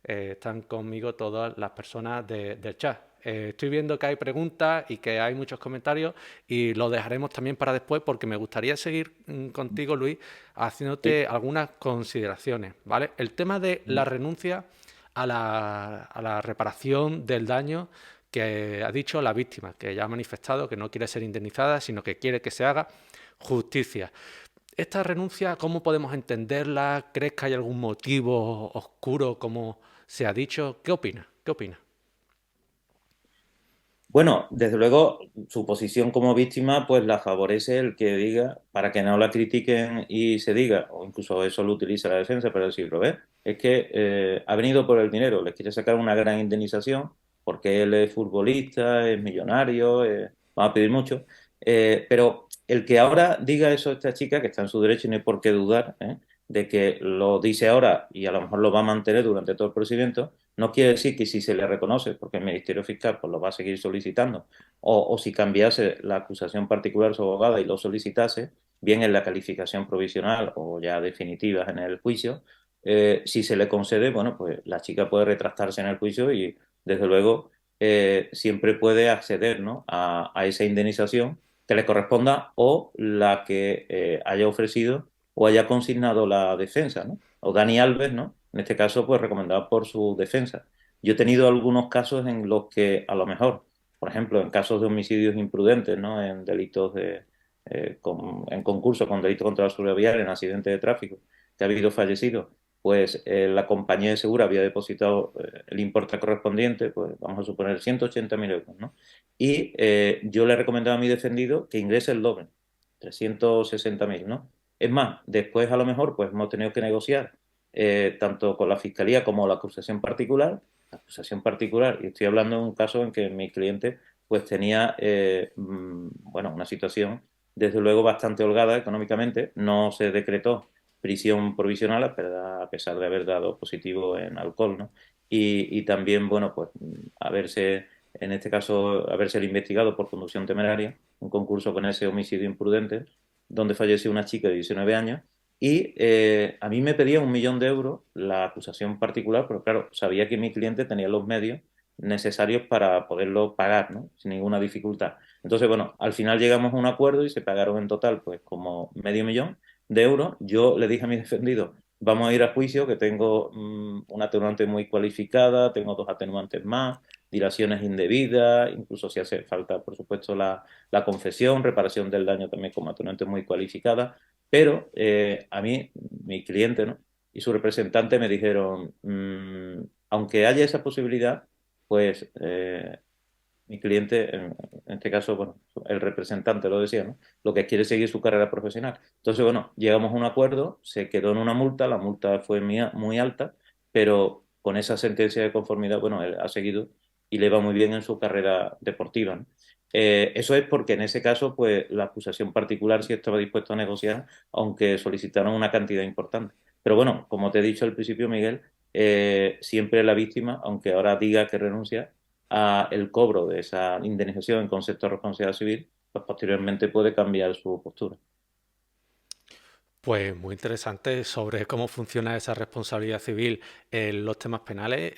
están conmigo todas las personas del chat. Estoy viendo que hay preguntas y que hay muchos comentarios y lo dejaremos también para después porque me gustaría seguir contigo, Luis, Sí. haciéndote algunas consideraciones, ¿vale? El tema de la renuncia a la reparación del daño que ha dicho la víctima, que ya ha manifestado que no quiere ser indemnizada, sino que quiere que se haga justicia. ¿Esta renuncia, cómo podemos entenderla? ¿Crees que hay algún motivo oscuro, como se ha dicho? ¿Qué opinas? ¿Qué opinas? Bueno, desde luego su posición como víctima pues la favorece el que diga, para que no la critiquen y se diga, o incluso eso lo utiliza la defensa para decirlo, ¿ves? Es que ha venido por el dinero, les quiere sacar una gran indemnización porque él es futbolista, es millonario, va a pedir mucho, pero el que ahora diga eso a esta chica, que está en su derecho y no hay por qué dudar, de que lo dice ahora y a lo mejor lo va a mantener durante todo el procedimiento, no quiere decir que si se le reconoce, porque el Ministerio Fiscal pues, lo va a seguir solicitando, o si cambiase la acusación particular su abogada y lo solicitase, bien en la calificación provisional o ya definitiva en el juicio, si se le concede, bueno, pues la chica puede retractarse en el juicio y, desde luego, siempre puede acceder, ¿no?, a esa indemnización que le corresponda o la que haya ofrecido o haya consignado la defensa, ¿no? O Dani Alves, ¿no? En este caso, pues recomendado por su defensa. Yo he tenido algunos casos en los que, a lo mejor, por ejemplo, en casos de homicidios imprudentes, ¿no? En delitos en concurso con delitos contra la seguridad vial, en accidentes de tráfico, que ha habido fallecidos, pues la compañía de seguro había depositado el importe correspondiente, pues vamos a suponer 180.000 euros, ¿no? Y yo le he recomendado a mi defendido que ingrese el doble, 360.000, ¿no? Es más, después a lo mejor pues hemos tenido que negociar tanto con la fiscalía como la acusación particular. La acusación particular, y estoy hablando de un caso en que mi cliente pues tenía bueno, una situación desde luego bastante holgada económicamente, no se decretó prisión provisional a pesar de haber dado positivo en alcohol, ¿no? Y también, bueno, pues haberse, en este caso, haberse investigado por conducción temeraria, un concurso con ese homicidio imprudente, donde falleció una chica de 19 años, y a mí me pedía 1.000.000 de euros la acusación particular, pero claro, sabía que mi cliente tenía los medios necesarios para poderlo pagar, ¿no? Sin ninguna dificultad. Entonces, bueno, al final llegamos a un acuerdo y se pagaron en total, pues, como 500.000 de euros. Yo le dije a mi defendido, vamos a ir a juicio, que tengo una atenuante muy cualificada, tengo dos atenuantes más, dilaciones indebidas, incluso si hace falta, por supuesto, la confesión, reparación del daño también como atenuante muy cualificada, pero a mí, mi cliente, ¿no?, y su representante me dijeron, aunque haya esa posibilidad, pues mi cliente, en este caso, bueno, el representante lo decía, ¿no?, lo que quiere es seguir su carrera profesional. Entonces, bueno, llegamos a un acuerdo, se quedó en una multa, la multa fue muy alta, pero con esa sentencia de conformidad, bueno, él ha seguido y le va muy bien en su carrera deportiva, ¿no? Eso es porque en ese caso, pues la acusación particular sí estaba dispuesta a negociar, aunque solicitaron una cantidad importante. Pero bueno, como te he dicho al principio, Miguel, siempre la víctima, aunque ahora diga que renuncia a el cobro de esa indemnización en concepto de responsabilidad civil, pues posteriormente puede cambiar su postura. Pues muy interesante sobre cómo funciona esa responsabilidad civil en los temas penales.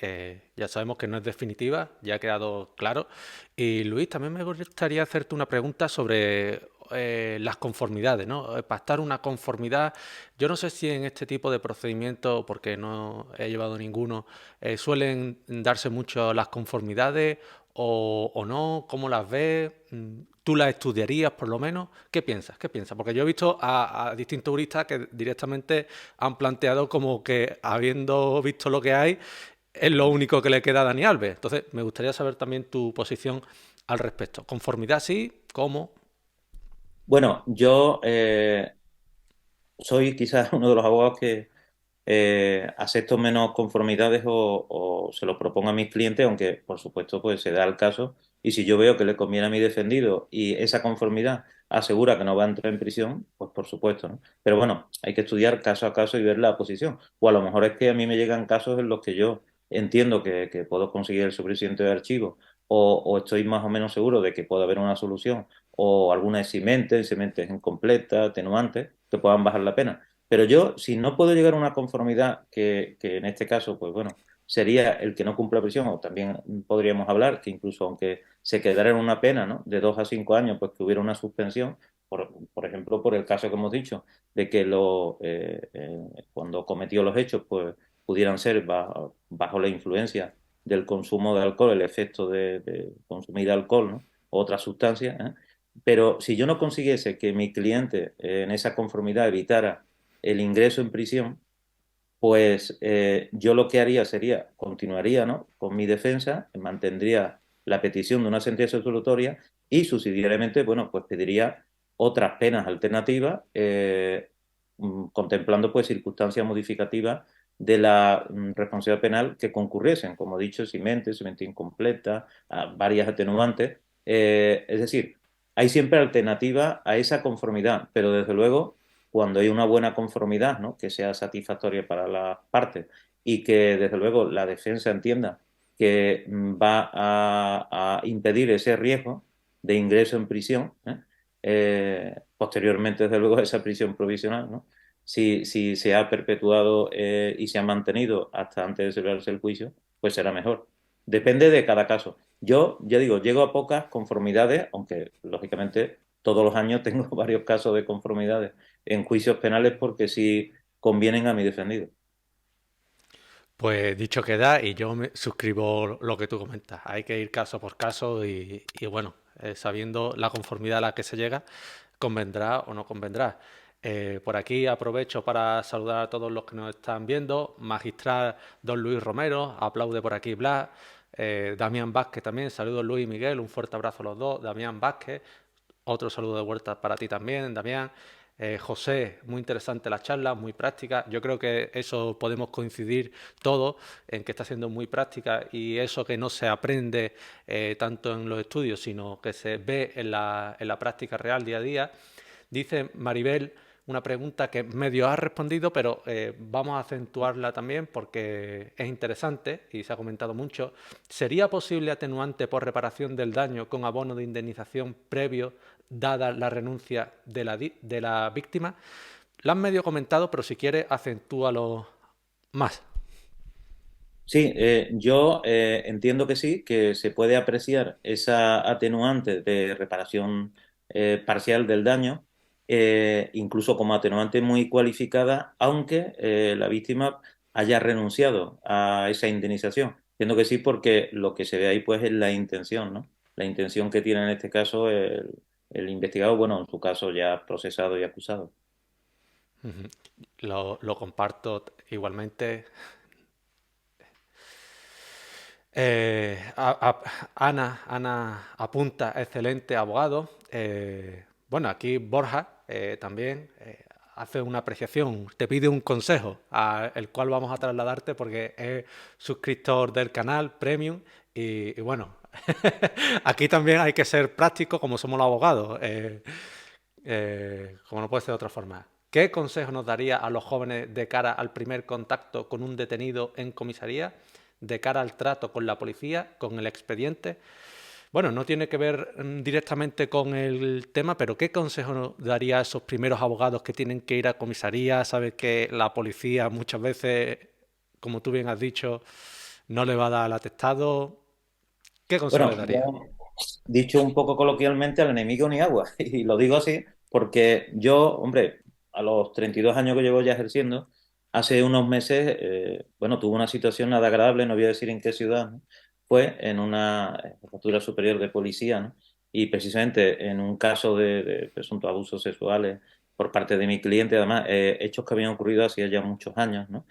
Ya sabemos que no es definitiva, ya ha quedado claro. Y Luis, también me gustaría hacerte una pregunta sobre las conformidades, ¿no? Pactar una conformidad. Yo no sé si en este tipo de procedimientos, porque no he llevado ninguno, suelen darse mucho las conformidades o no. ¿Cómo las ves? ¿Tú las estudiarías por lo menos? ¿Qué piensas? ¿Qué piensas? Porque yo he visto a distintos juristas que directamente han planteado como que, habiendo visto lo que hay, es lo único que le queda a Dani Alves. Entonces, me gustaría saber también tu posición al respecto. ¿Conformidad sí? ¿Cómo? Bueno, yo soy quizás uno de los abogados que acepto menos conformidades o se lo propongo a mis clientes, aunque por supuesto pues se da el caso y si yo veo que le conviene a mi defendido y esa conformidad asegura que no va a entrar en prisión, pues por supuesto, ¿no? Pero bueno, hay que estudiar caso a caso y ver la posición. O a lo mejor es que a mí me llegan casos en los que yo entiendo que puedo conseguir el suficiente de archivo o estoy más o menos seguro de que puede haber una solución o alguna eximentes incompleta, atenuantes, que puedan bajar la pena. Pero yo, si no puedo llegar a una conformidad, que en este caso, pues bueno, sería el que no cumpla prisión, o también podríamos hablar que incluso aunque se quedara en una pena, ¿no?, de 2 a 5 años, pues que hubiera una suspensión, por ejemplo, por el caso que hemos dicho, de que cuando cometió los hechos, pues pudieran ser bajo la influencia del consumo de alcohol, el efecto de consumir alcohol, ¿no?, o otras sustancias, ¿eh? Pero si yo no consiguiese que mi cliente en esa conformidad evitara el ingreso en prisión, pues yo lo que haría sería, continuaría, ¿no?, con mi defensa, mantendría la petición de una sentencia absolutoria y subsidiariamente, bueno, pues pediría otras penas alternativas, contemplando pues circunstancias modificativas de la responsabilidad penal que concurriesen, como he dicho, si mente incompleta, varias atenuantes. Es decir, hay siempre alternativa a esa conformidad, pero desde luego cuando hay una buena conformidad, ¿no?, que sea satisfactoria para las partes y que desde luego la defensa entienda que va a impedir ese riesgo de ingreso en prisión, posteriormente desde luego a esa prisión provisional, ¿no?, si se ha perpetuado y se ha mantenido hasta antes de celebrarse el juicio, pues será mejor. Depende de cada caso. Yo, ya digo, llego a pocas conformidades, aunque lógicamente todos los años tengo varios casos de conformidades en juicios penales porque sí convienen a mi defendido. Pues dicho queda, y yo me suscribo lo que tú comentas. Hay que ir caso por caso y bueno, sabiendo la conformidad a la que se llega, convendrá o no convendrá. Por aquí aprovecho para saludar a todos los que nos están viendo. Magistral don Luis Romero, aplaude por aquí Blas. Damián Vázquez también, saludos Luis y Miguel, un fuerte abrazo a los dos. Damián Vázquez, otro saludo de vuelta para ti también, Damián. José, muy interesante la charla, muy práctica. Yo creo que eso podemos coincidir todos en que está siendo muy práctica y eso que no se aprende tanto en los estudios, sino que se ve en la práctica real día a día. Dice Maribel una pregunta que medio has respondido, pero vamos a acentuarla también porque es interesante y se ha comentado mucho. ¿Sería posible atenuante por reparación del daño con abono de indemnización previo, dada la renuncia de la víctima? La han medio comentado, pero si quieres, acentúalo más. Sí, yo entiendo que sí, que se puede apreciar esa atenuante de reparación parcial del daño, incluso como atenuante muy cualificada, aunque la víctima haya renunciado a esa indemnización. Entiendo que sí, porque lo que se ve ahí pues es la intención, ¿no? La intención que tiene en este caso el investigado, bueno, en su caso ya procesado y acusado. Lo comparto igualmente. Ana apunta, excelente abogado. Bueno, aquí Borja también hace una apreciación, te pide un consejo, el cual vamos a trasladarte porque es suscriptor del canal Premium y bueno, aquí también hay que ser práctico como somos los abogados, como no puede ser de otra forma. ¿Qué consejo nos daría a los jóvenes de cara al primer contacto con un detenido en comisaría, de cara al trato con la policía, con el expediente? Bueno, no tiene que ver directamente con el tema, pero ¿qué consejo nos daría a esos primeros abogados que tienen que ir a comisaría? Sabes que la policía muchas veces, como tú bien has dicho, no le va a dar el atestado. ¿Qué consejo Bueno, le daría? yo, dicho un poco coloquialmente, al enemigo ni agua. Y lo digo así porque yo, hombre, a los 32 años que llevo ya ejerciendo, hace unos meses, bueno, tuve una situación nada agradable, no voy a decir en qué ciudad, ¿no? Fue en una jefatura superior de policía, ¿no? Y precisamente en un caso de presuntos abusos sexuales por parte de mi cliente, además, hechos que habían ocurrido hacía ya muchos años, ¿no?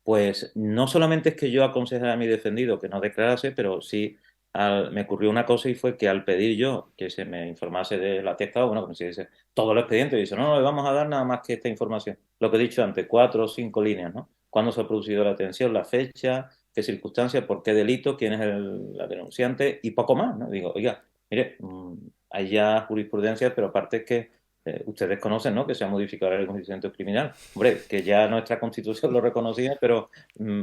Pues no solamente es que yo aconsejara a mi defendido que no declarase, pero sí me ocurrió una cosa y fue que al pedir yo que se me informase del atestado, bueno, como se dice, todo el expediente, dice, no, no le vamos a dar nada más que esta información. Lo que he dicho antes, 4 o 5 líneas, ¿no? ¿Cuándo se ha producido la detención, la fecha, qué circunstancias, por qué delito, quién es la denunciante y poco más, ¿no? Digo, oiga, mire, hay ya jurisprudencia, pero aparte es que ustedes conocen, ¿no?, que se ha modificado el constitucionamiento criminal. Hombre, que ya nuestra constitución lo reconocía, pero,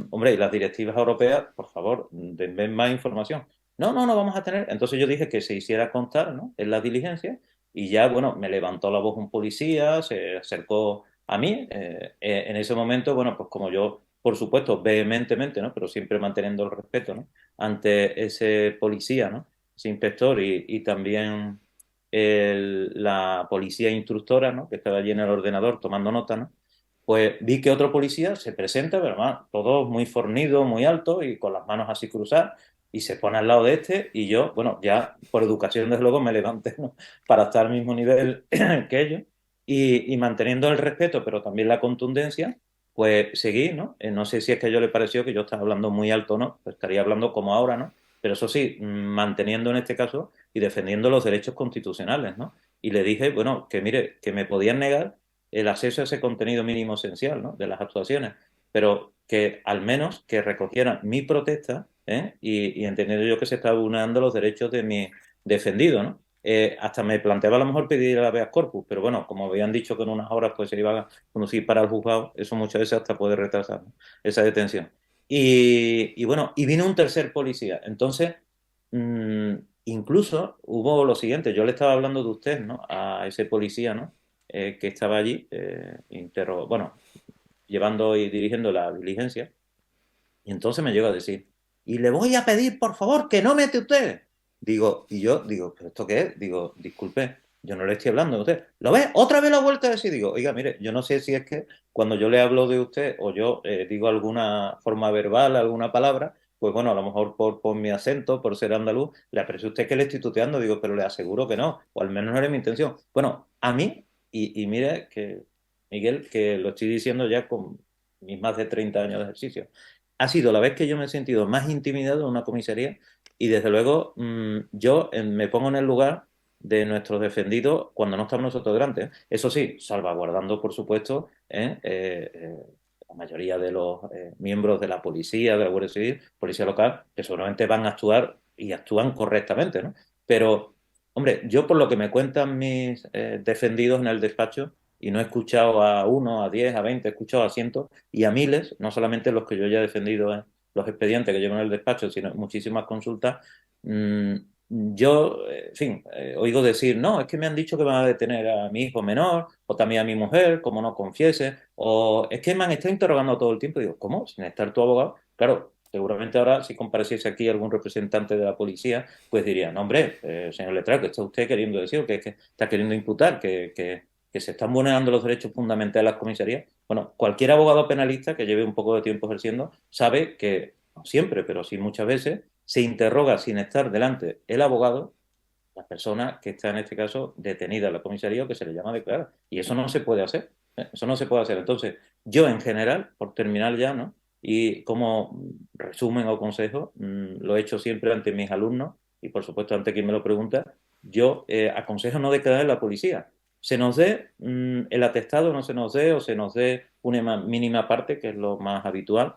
hombre, y las directivas europeas, por favor, denme más información. No, no, no vamos a tener. Entonces yo dije que se hiciera constar, ¿no?, en la diligencia y ya, bueno, me levantó la voz un policía, se acercó a mí. En ese momento, bueno, pues como yo, por supuesto, vehementemente, ¿no?, pero siempre manteniendo el respeto, ¿no?, ante ese policía, ¿no?, ese inspector y también la policía instructora, ¿no?, que estaba allí en el ordenador tomando nota, ¿no?, pues vi que otro policía se presenta, pero además, todos muy fornidos, muy altos y con las manos así cruzadas. y se pone al lado de este y yo, bueno, ya por educación desde luego me levanté, ¿no? Para estar al mismo nivel que ellos y manteniendo el respeto, pero también la contundencia, pues seguí, ¿no? No sé si es que a ellos les pareció que yo estaba hablando muy alto, ¿no? Pues estaría hablando como ahora, ¿no? Pero eso sí, manteniendo en este caso y defendiendo los derechos constitucionales, ¿no? Y le dije, bueno, que mire, que me podían negar el acceso a ese contenido mínimo esencial, ¿no? De las actuaciones, pero que al menos que recogieran mi protesta, ¿eh? Y entendiendo yo que se estaba vulnerando los derechos de mi defendido, ¿no? Hasta me planteaba a lo mejor pedir el habeas corpus, pero bueno, como habían dicho que en unas horas pues se iba a conducir para el juzgado, eso muchas veces hasta puede retrasar, ¿no? Esa detención. Y bueno, y vino un tercer policía. Entonces, mmm, incluso hubo lo siguiente, yo le estaba hablando de usted, ¿no? A ese policía, ¿no? Que estaba allí, bueno, llevando y dirigiendo la diligencia, y entonces me llegó a decir, y le voy a pedir, por favor, que no mete usted. Digo, y yo digo, ¿pero esto qué es? Digo, disculpe, yo no le estoy hablando de usted. ¿Lo ves? Otra vez la vuelta a decir, digo, oiga, mire, yo no sé si es que cuando yo le hablo de usted o yo digo alguna forma verbal, alguna palabra, pues bueno, a lo mejor por mi acento, por ser andaluz, le aprecio a usted que le estoy tuteando, digo, pero le aseguro que no, o al menos no era mi intención. Bueno, a mí, y mire que, Miguel, que lo estoy diciendo ya con mis más de 30 años de ejercicio, ha sido la vez que yo me he sentido más intimidado en una comisaría y desde luego yo me pongo en el lugar de nuestros defendidos cuando no estamos nosotros delante. ¿Eh? Eso sí, salvaguardando, por supuesto, la mayoría de los miembros de la policía, de la Guardia Civil, policía local, que seguramente van a actuar y actúan correctamente, ¿no? Pero, hombre, yo por lo que me cuentan mis defendidos en el despacho, y no he escuchado a uno, a 10, a 20, he escuchado a cientos y a miles, no solamente los que yo ya he defendido en los expedientes que llevo en el despacho, sino muchísimas consultas. Mmm, yo, en fin, oigo decir, no, es que me han dicho que van a detener a mi hijo menor, o también a mi mujer, como no confiese, o es que me han estado interrogando todo el tiempo. Y digo, ¿cómo? Sin estar tu abogado. Claro, seguramente ahora, si compareciese aquí algún representante de la policía, pues diría, no, hombre, señor Letrado, ¿qué está usted queriendo decir? ¿Qué está queriendo imputar? Que se están vulnerando los derechos fundamentales de las comisarías. Bueno, cualquier abogado penalista que lleve un poco de tiempo ejerciendo sabe que, no siempre, pero sí muchas veces, se interroga sin estar delante el abogado, la persona que está en este caso detenida en la comisaría o que se le llama a declarar. Y eso no se puede hacer. Eso no se puede hacer. Entonces, yo en general, por terminar ya, ¿no? Y como resumen o consejo, lo he hecho siempre ante mis alumnos y por supuesto ante quien me lo pregunta, yo aconsejo no declarar en la policía. Se nos dé el atestado, no se nos dé o se nos dé una mínima parte, que es lo más habitual,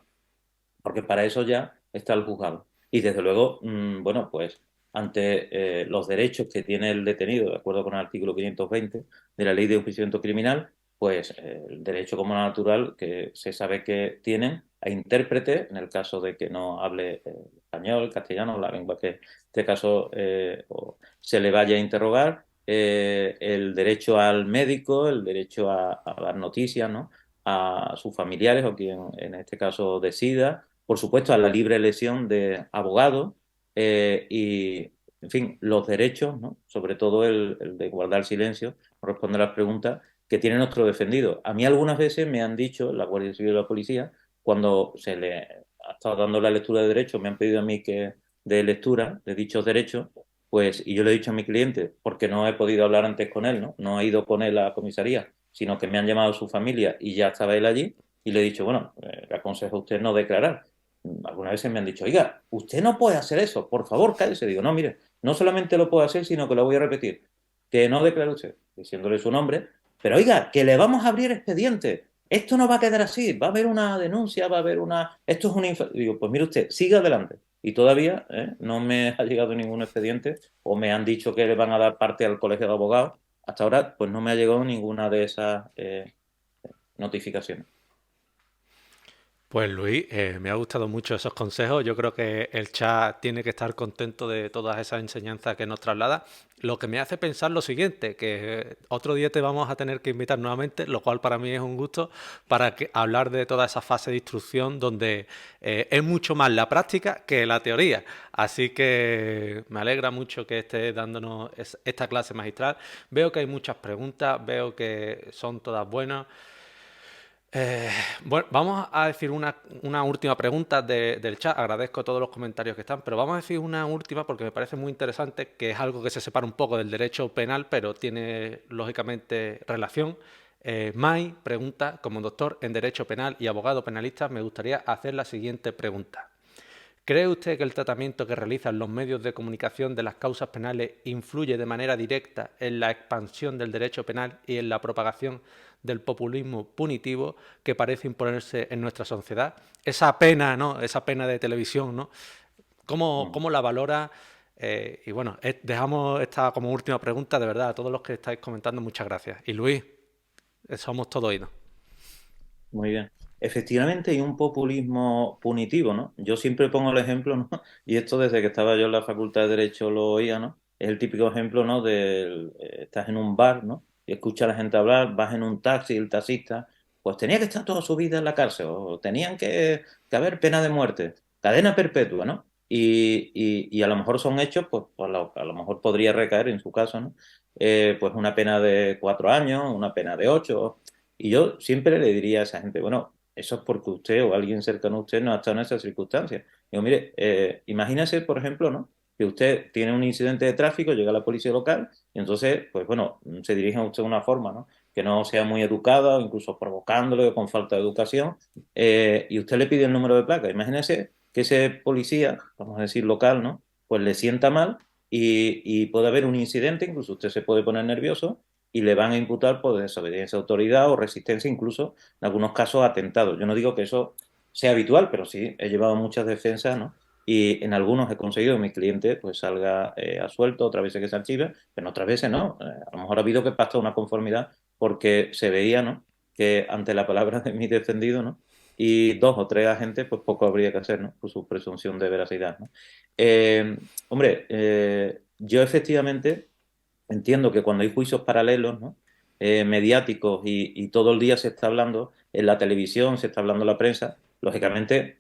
porque para eso ya está el juzgado. Y desde luego, bueno, pues ante los derechos que tiene el detenido, de acuerdo con el artículo 520 de la Ley de Enjuiciamiento Criminal, pues el derecho como natural que se sabe que tienen a intérprete, en el caso de que no hable español, castellano, la lengua que en este caso se le vaya a interrogar, el derecho al médico, el derecho a dar noticias, ¿no? A sus familiares o quien en este caso decida, por supuesto a la libre elección de abogados y, en fin, los derechos, ¿no? Sobre todo el de guardar silencio, responder a las preguntas que tiene nuestro defendido. A mí algunas veces me han dicho, la Guardia Civil y la Policía, cuando se le ha estado dando la lectura de derechos, me han pedido a mí que de lectura de dichos derechos, pues, y yo le he dicho a mi cliente, porque no he podido hablar antes con él, ¿no? No he ido con él a la comisaría, sino que me han llamado su familia y ya estaba él allí, y le he dicho, bueno, le aconsejo a usted no declarar. Algunas veces me han dicho, oiga, usted no puede hacer eso, por favor, cállese. Digo, no, mire, no solamente lo puedo hacer, sino que lo voy a repetir, que no declare usted, diciéndole su nombre, pero oiga, que le vamos a abrir expediente. Esto no va a quedar así, va a haber una denuncia, va a haber una... Esto es una... Digo, pues mire usted, siga adelante. Y todavía no me ha llegado ningún expediente o me han dicho que le van a dar parte al colegio de abogados. Hasta ahora, pues no me ha llegado ninguna de esas notificaciones. Pues Luis, me ha gustado mucho esos consejos. Yo creo que el chat tiene que estar contento de todas esas enseñanzas que nos traslada. Lo que me hace pensar lo siguiente, que otro día te vamos a tener que invitar nuevamente, lo cual para mí es un gusto, para hablar de toda esa fase de instrucción donde es mucho más la práctica que la teoría. Así que me alegra mucho que estés dándonos esta clase magistral. Veo que hay muchas preguntas, veo que son todas buenas. Eh, bueno, vamos a decir una última pregunta del chat. Agradezco todos los comentarios que están, pero vamos a decir una última porque me parece muy interesante, que es algo que se separa un poco del derecho penal, pero tiene lógicamente relación. Mai pregunta, como doctor en derecho penal y abogado penalista, me gustaría hacer la siguiente pregunta. ¿Cree usted que el tratamiento que realizan los medios de comunicación de las causas penales influye de manera directa en la expansión del derecho penal y en la propagación del populismo punitivo que parece imponerse en nuestra sociedad? Esa pena, ¿no? Esa pena de televisión, ¿no? Mm. ¿Cómo la valora? Y bueno, dejamos esta como última pregunta, de verdad, a todos los que estáis comentando, muchas gracias. Y Luis, somos todo oídos. Muy bien. Efectivamente hay un populismo punitivo, ¿no? Yo siempre pongo el ejemplo, ¿no? Y esto desde que estaba yo en la Facultad de Derecho lo oía, ¿no? Es el típico ejemplo, ¿no? Estás en un bar, ¿no? Y escuchas a la gente hablar, vas en un taxi y el taxista, pues tenía que estar toda su vida en la cárcel, o tenían que haber pena de muerte, cadena perpetua, ¿no? Y a lo mejor son hechos, pues a lo mejor podría recaer en su caso, ¿no? Pues una pena de 4 años, una pena de 8. Y yo siempre le diría a esa gente, bueno, eso es porque usted o alguien cercano a usted no ha estado en esas circunstancias. Digo, mire, imagínese, por ejemplo, ¿no? Que usted tiene un incidente de tráfico, llega la policía local y entonces, pues bueno, se dirige a usted de una forma, ¿no? Que no sea muy educada, o incluso provocándole o con falta de educación, y usted le pide el número de placa. Imagínese que ese policía, vamos a decir local, ¿no? Pues le sienta mal y puede haber un incidente, incluso usted se puede poner nervioso y le van a imputar por desobediencia de autoridad o resistencia, incluso en algunos casos atentados. Yo no digo que eso sea habitual, pero sí he llevado muchas defensas, ¿no? Y en algunos he conseguido que mi cliente pues salga absuelto, otras veces que se archive, pero otras veces no. A lo mejor ha habido que pasar una conformidad porque se veía, ¿no? Que ante la palabra de mi defendido, ¿no? Y dos o tres agentes, pues poco habría que hacer, ¿no? Por su presunción de veracidad, ¿no? Hombre, yo efectivamente entiendo que cuando hay juicios paralelos, ¿no? Mediáticos y todo el día se está hablando en la televisión, se está hablando en la prensa, lógicamente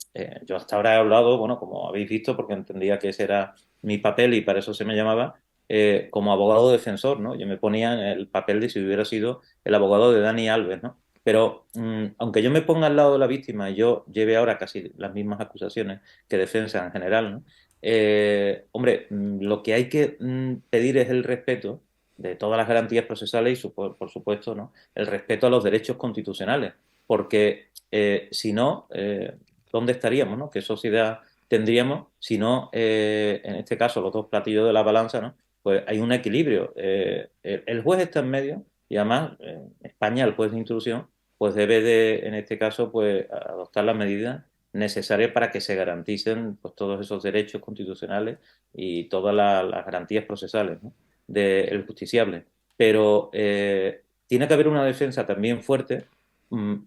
yo hasta ahora he hablado, bueno, como habéis visto, porque entendía que ese era mi papel y para eso se me llamaba, como abogado defensor, ¿no? Yo me ponía en el papel de si hubiera sido el abogado de Dani Alves, ¿no? Pero aunque yo me ponga al lado de la víctima y yo lleve ahora casi las mismas acusaciones que defensa en general, ¿no? Hombre, lo que hay que pedir es el respeto de todas las garantías procesales y, por supuesto, ¿no? El respeto a los derechos constitucionales, porque si no, ¿dónde estaríamos, ¿no? ¿Qué sociedad tendríamos si no, en este caso, los dos platillos de la balanza, ¿no? Pues hay un equilibrio. El juez está en medio y además España, el juez de instrucción, pues debe de, en este caso, pues adoptar las medidas necesarias para que se garanticen pues, todos esos derechos constitucionales y todas las garantías procesales, ¿no? Del justiciable. Pero tiene que haber una defensa también fuerte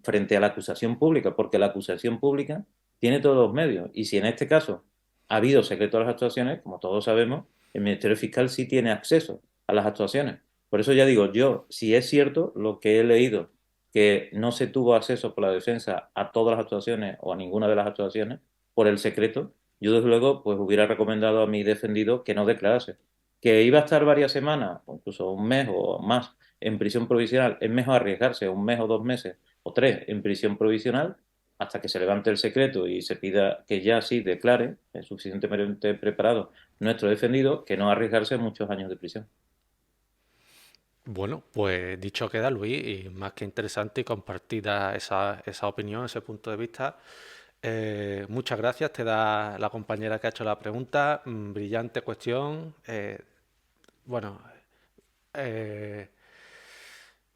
frente a la acusación pública, porque la acusación pública tiene todos los medios. Y si en este caso ha habido secreto a las actuaciones, como todos sabemos, el Ministerio Fiscal sí tiene acceso a las actuaciones. Por eso ya digo, yo, si es cierto lo que he leído, que no se tuvo acceso por la defensa a todas las actuaciones o a ninguna de las actuaciones por el secreto, yo desde luego pues hubiera recomendado a mi defendido que no declarase. Que iba a estar varias semanas, o incluso un mes o más en prisión provisional, es mejor arriesgarse un mes o 2 meses o tres en prisión provisional hasta que se levante el secreto y se pida que ya sí declare, es suficientemente preparado nuestro defendido, que no arriesgarse muchos años de prisión. Bueno, pues dicho queda, Luis, y más que interesante y compartida esa opinión, ese punto de vista. Muchas gracias, te da la compañera que ha hecho la pregunta. Brillante cuestión. Bueno, eh,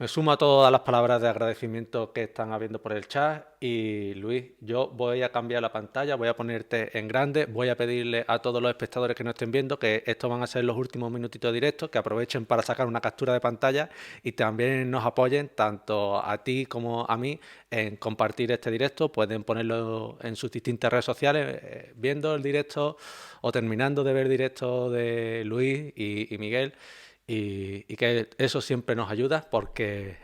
me sumo a todas las palabras de agradecimiento que están habiendo por el chat y Luis, yo voy a cambiar la pantalla, voy a ponerte en grande, voy a pedirle a todos los espectadores que no estén viendo que estos van a ser los últimos minutitos directos, que aprovechen para sacar una captura de pantalla y también nos apoyen tanto a ti como a mí en compartir este directo. Pueden ponerlo en sus distintas redes sociales, viendo el directo o terminando de ver el directo de Luis y Miguel y que eso siempre nos ayuda porque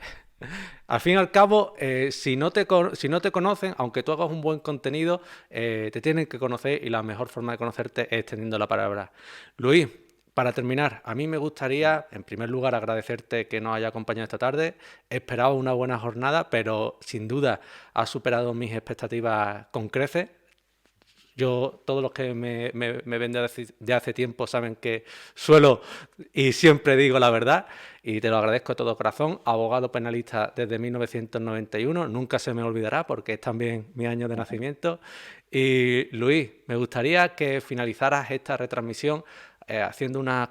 al fin y al cabo, si no te conocen, aunque tú hagas un buen contenido, te tienen que conocer y la mejor forma de conocerte es teniendo la palabra. Luis, Para terminar, a mí me gustaría, en primer lugar, agradecerte que nos haya acompañado esta tarde. Esperaba una buena jornada, pero sin duda ha superado mis expectativas con creces. Yo, todos los que me ven de hace tiempo saben que suelo y siempre digo la verdad y te lo agradezco de todo corazón. Abogado penalista desde 1991, nunca se me olvidará porque es también mi año de nacimiento. Y Luis, me gustaría que finalizaras esta retransmisión haciendo unas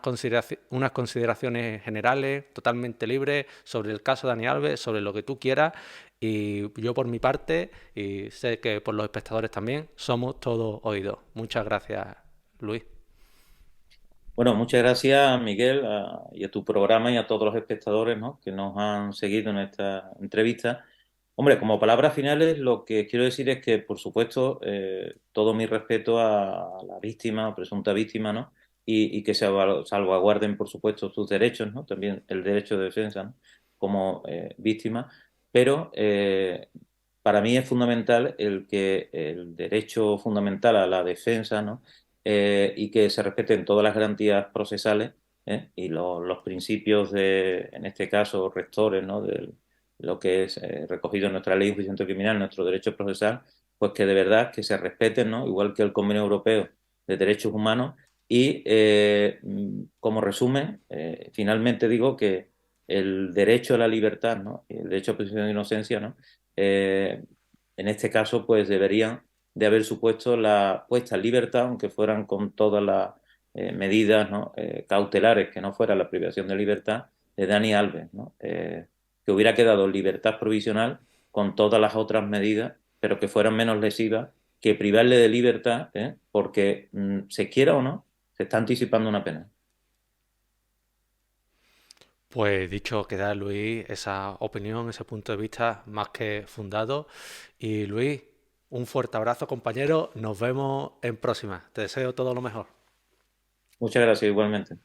consideraciones generales, totalmente libres, sobre el caso de Dani Alves, sobre lo que tú quieras. Y yo por mi parte, y sé que por los espectadores también, somos todos oídos. Muchas gracias, Luis. Bueno, muchas gracias, Miguel, y a tu programa y a todos los espectadores, ¿no?, que nos han seguido en esta entrevista. Hombre, como palabras finales, lo que quiero decir es que, por supuesto, todo mi respeto a la víctima o presunta víctima, ¿no? Y que se salvaguarden, por supuesto, sus derechos, ¿no? También el derecho de defensa, ¿no?, como víctima. Pero para mí es fundamental el que el derecho fundamental a la defensa, ¿no?, y que se respeten todas las garantías procesales, y los principios de, en este caso, rectores, ¿no?, de lo que es recogido en nuestra ley de enjuiciamiento criminal, nuestro derecho procesal, pues que de verdad que se respeten, ¿no?, igual que el Convenio Europeo de Derechos Humanos. Y como resumen, finalmente digo que el derecho a la libertad, ¿no?, y el derecho a presunción de inocencia, ¿no?, eh, en este caso, pues deberían de haber supuesto la puesta en libertad, aunque fueran con todas las medidas, ¿no?, cautelares, que no fuera la privación de libertad de Dani Alves, ¿no? Que hubiera quedado en libertad provisional con todas las otras medidas, pero que fueran menos lesivas que privarle de libertad, porque se quiera o no, se está anticipando una pena. Pues dicho queda, Luis, esa opinión, ese punto de vista más que fundado. Y Luis, un fuerte abrazo, compañero. Nos vemos en próxima. Te deseo todo lo mejor. Muchas gracias igualmente.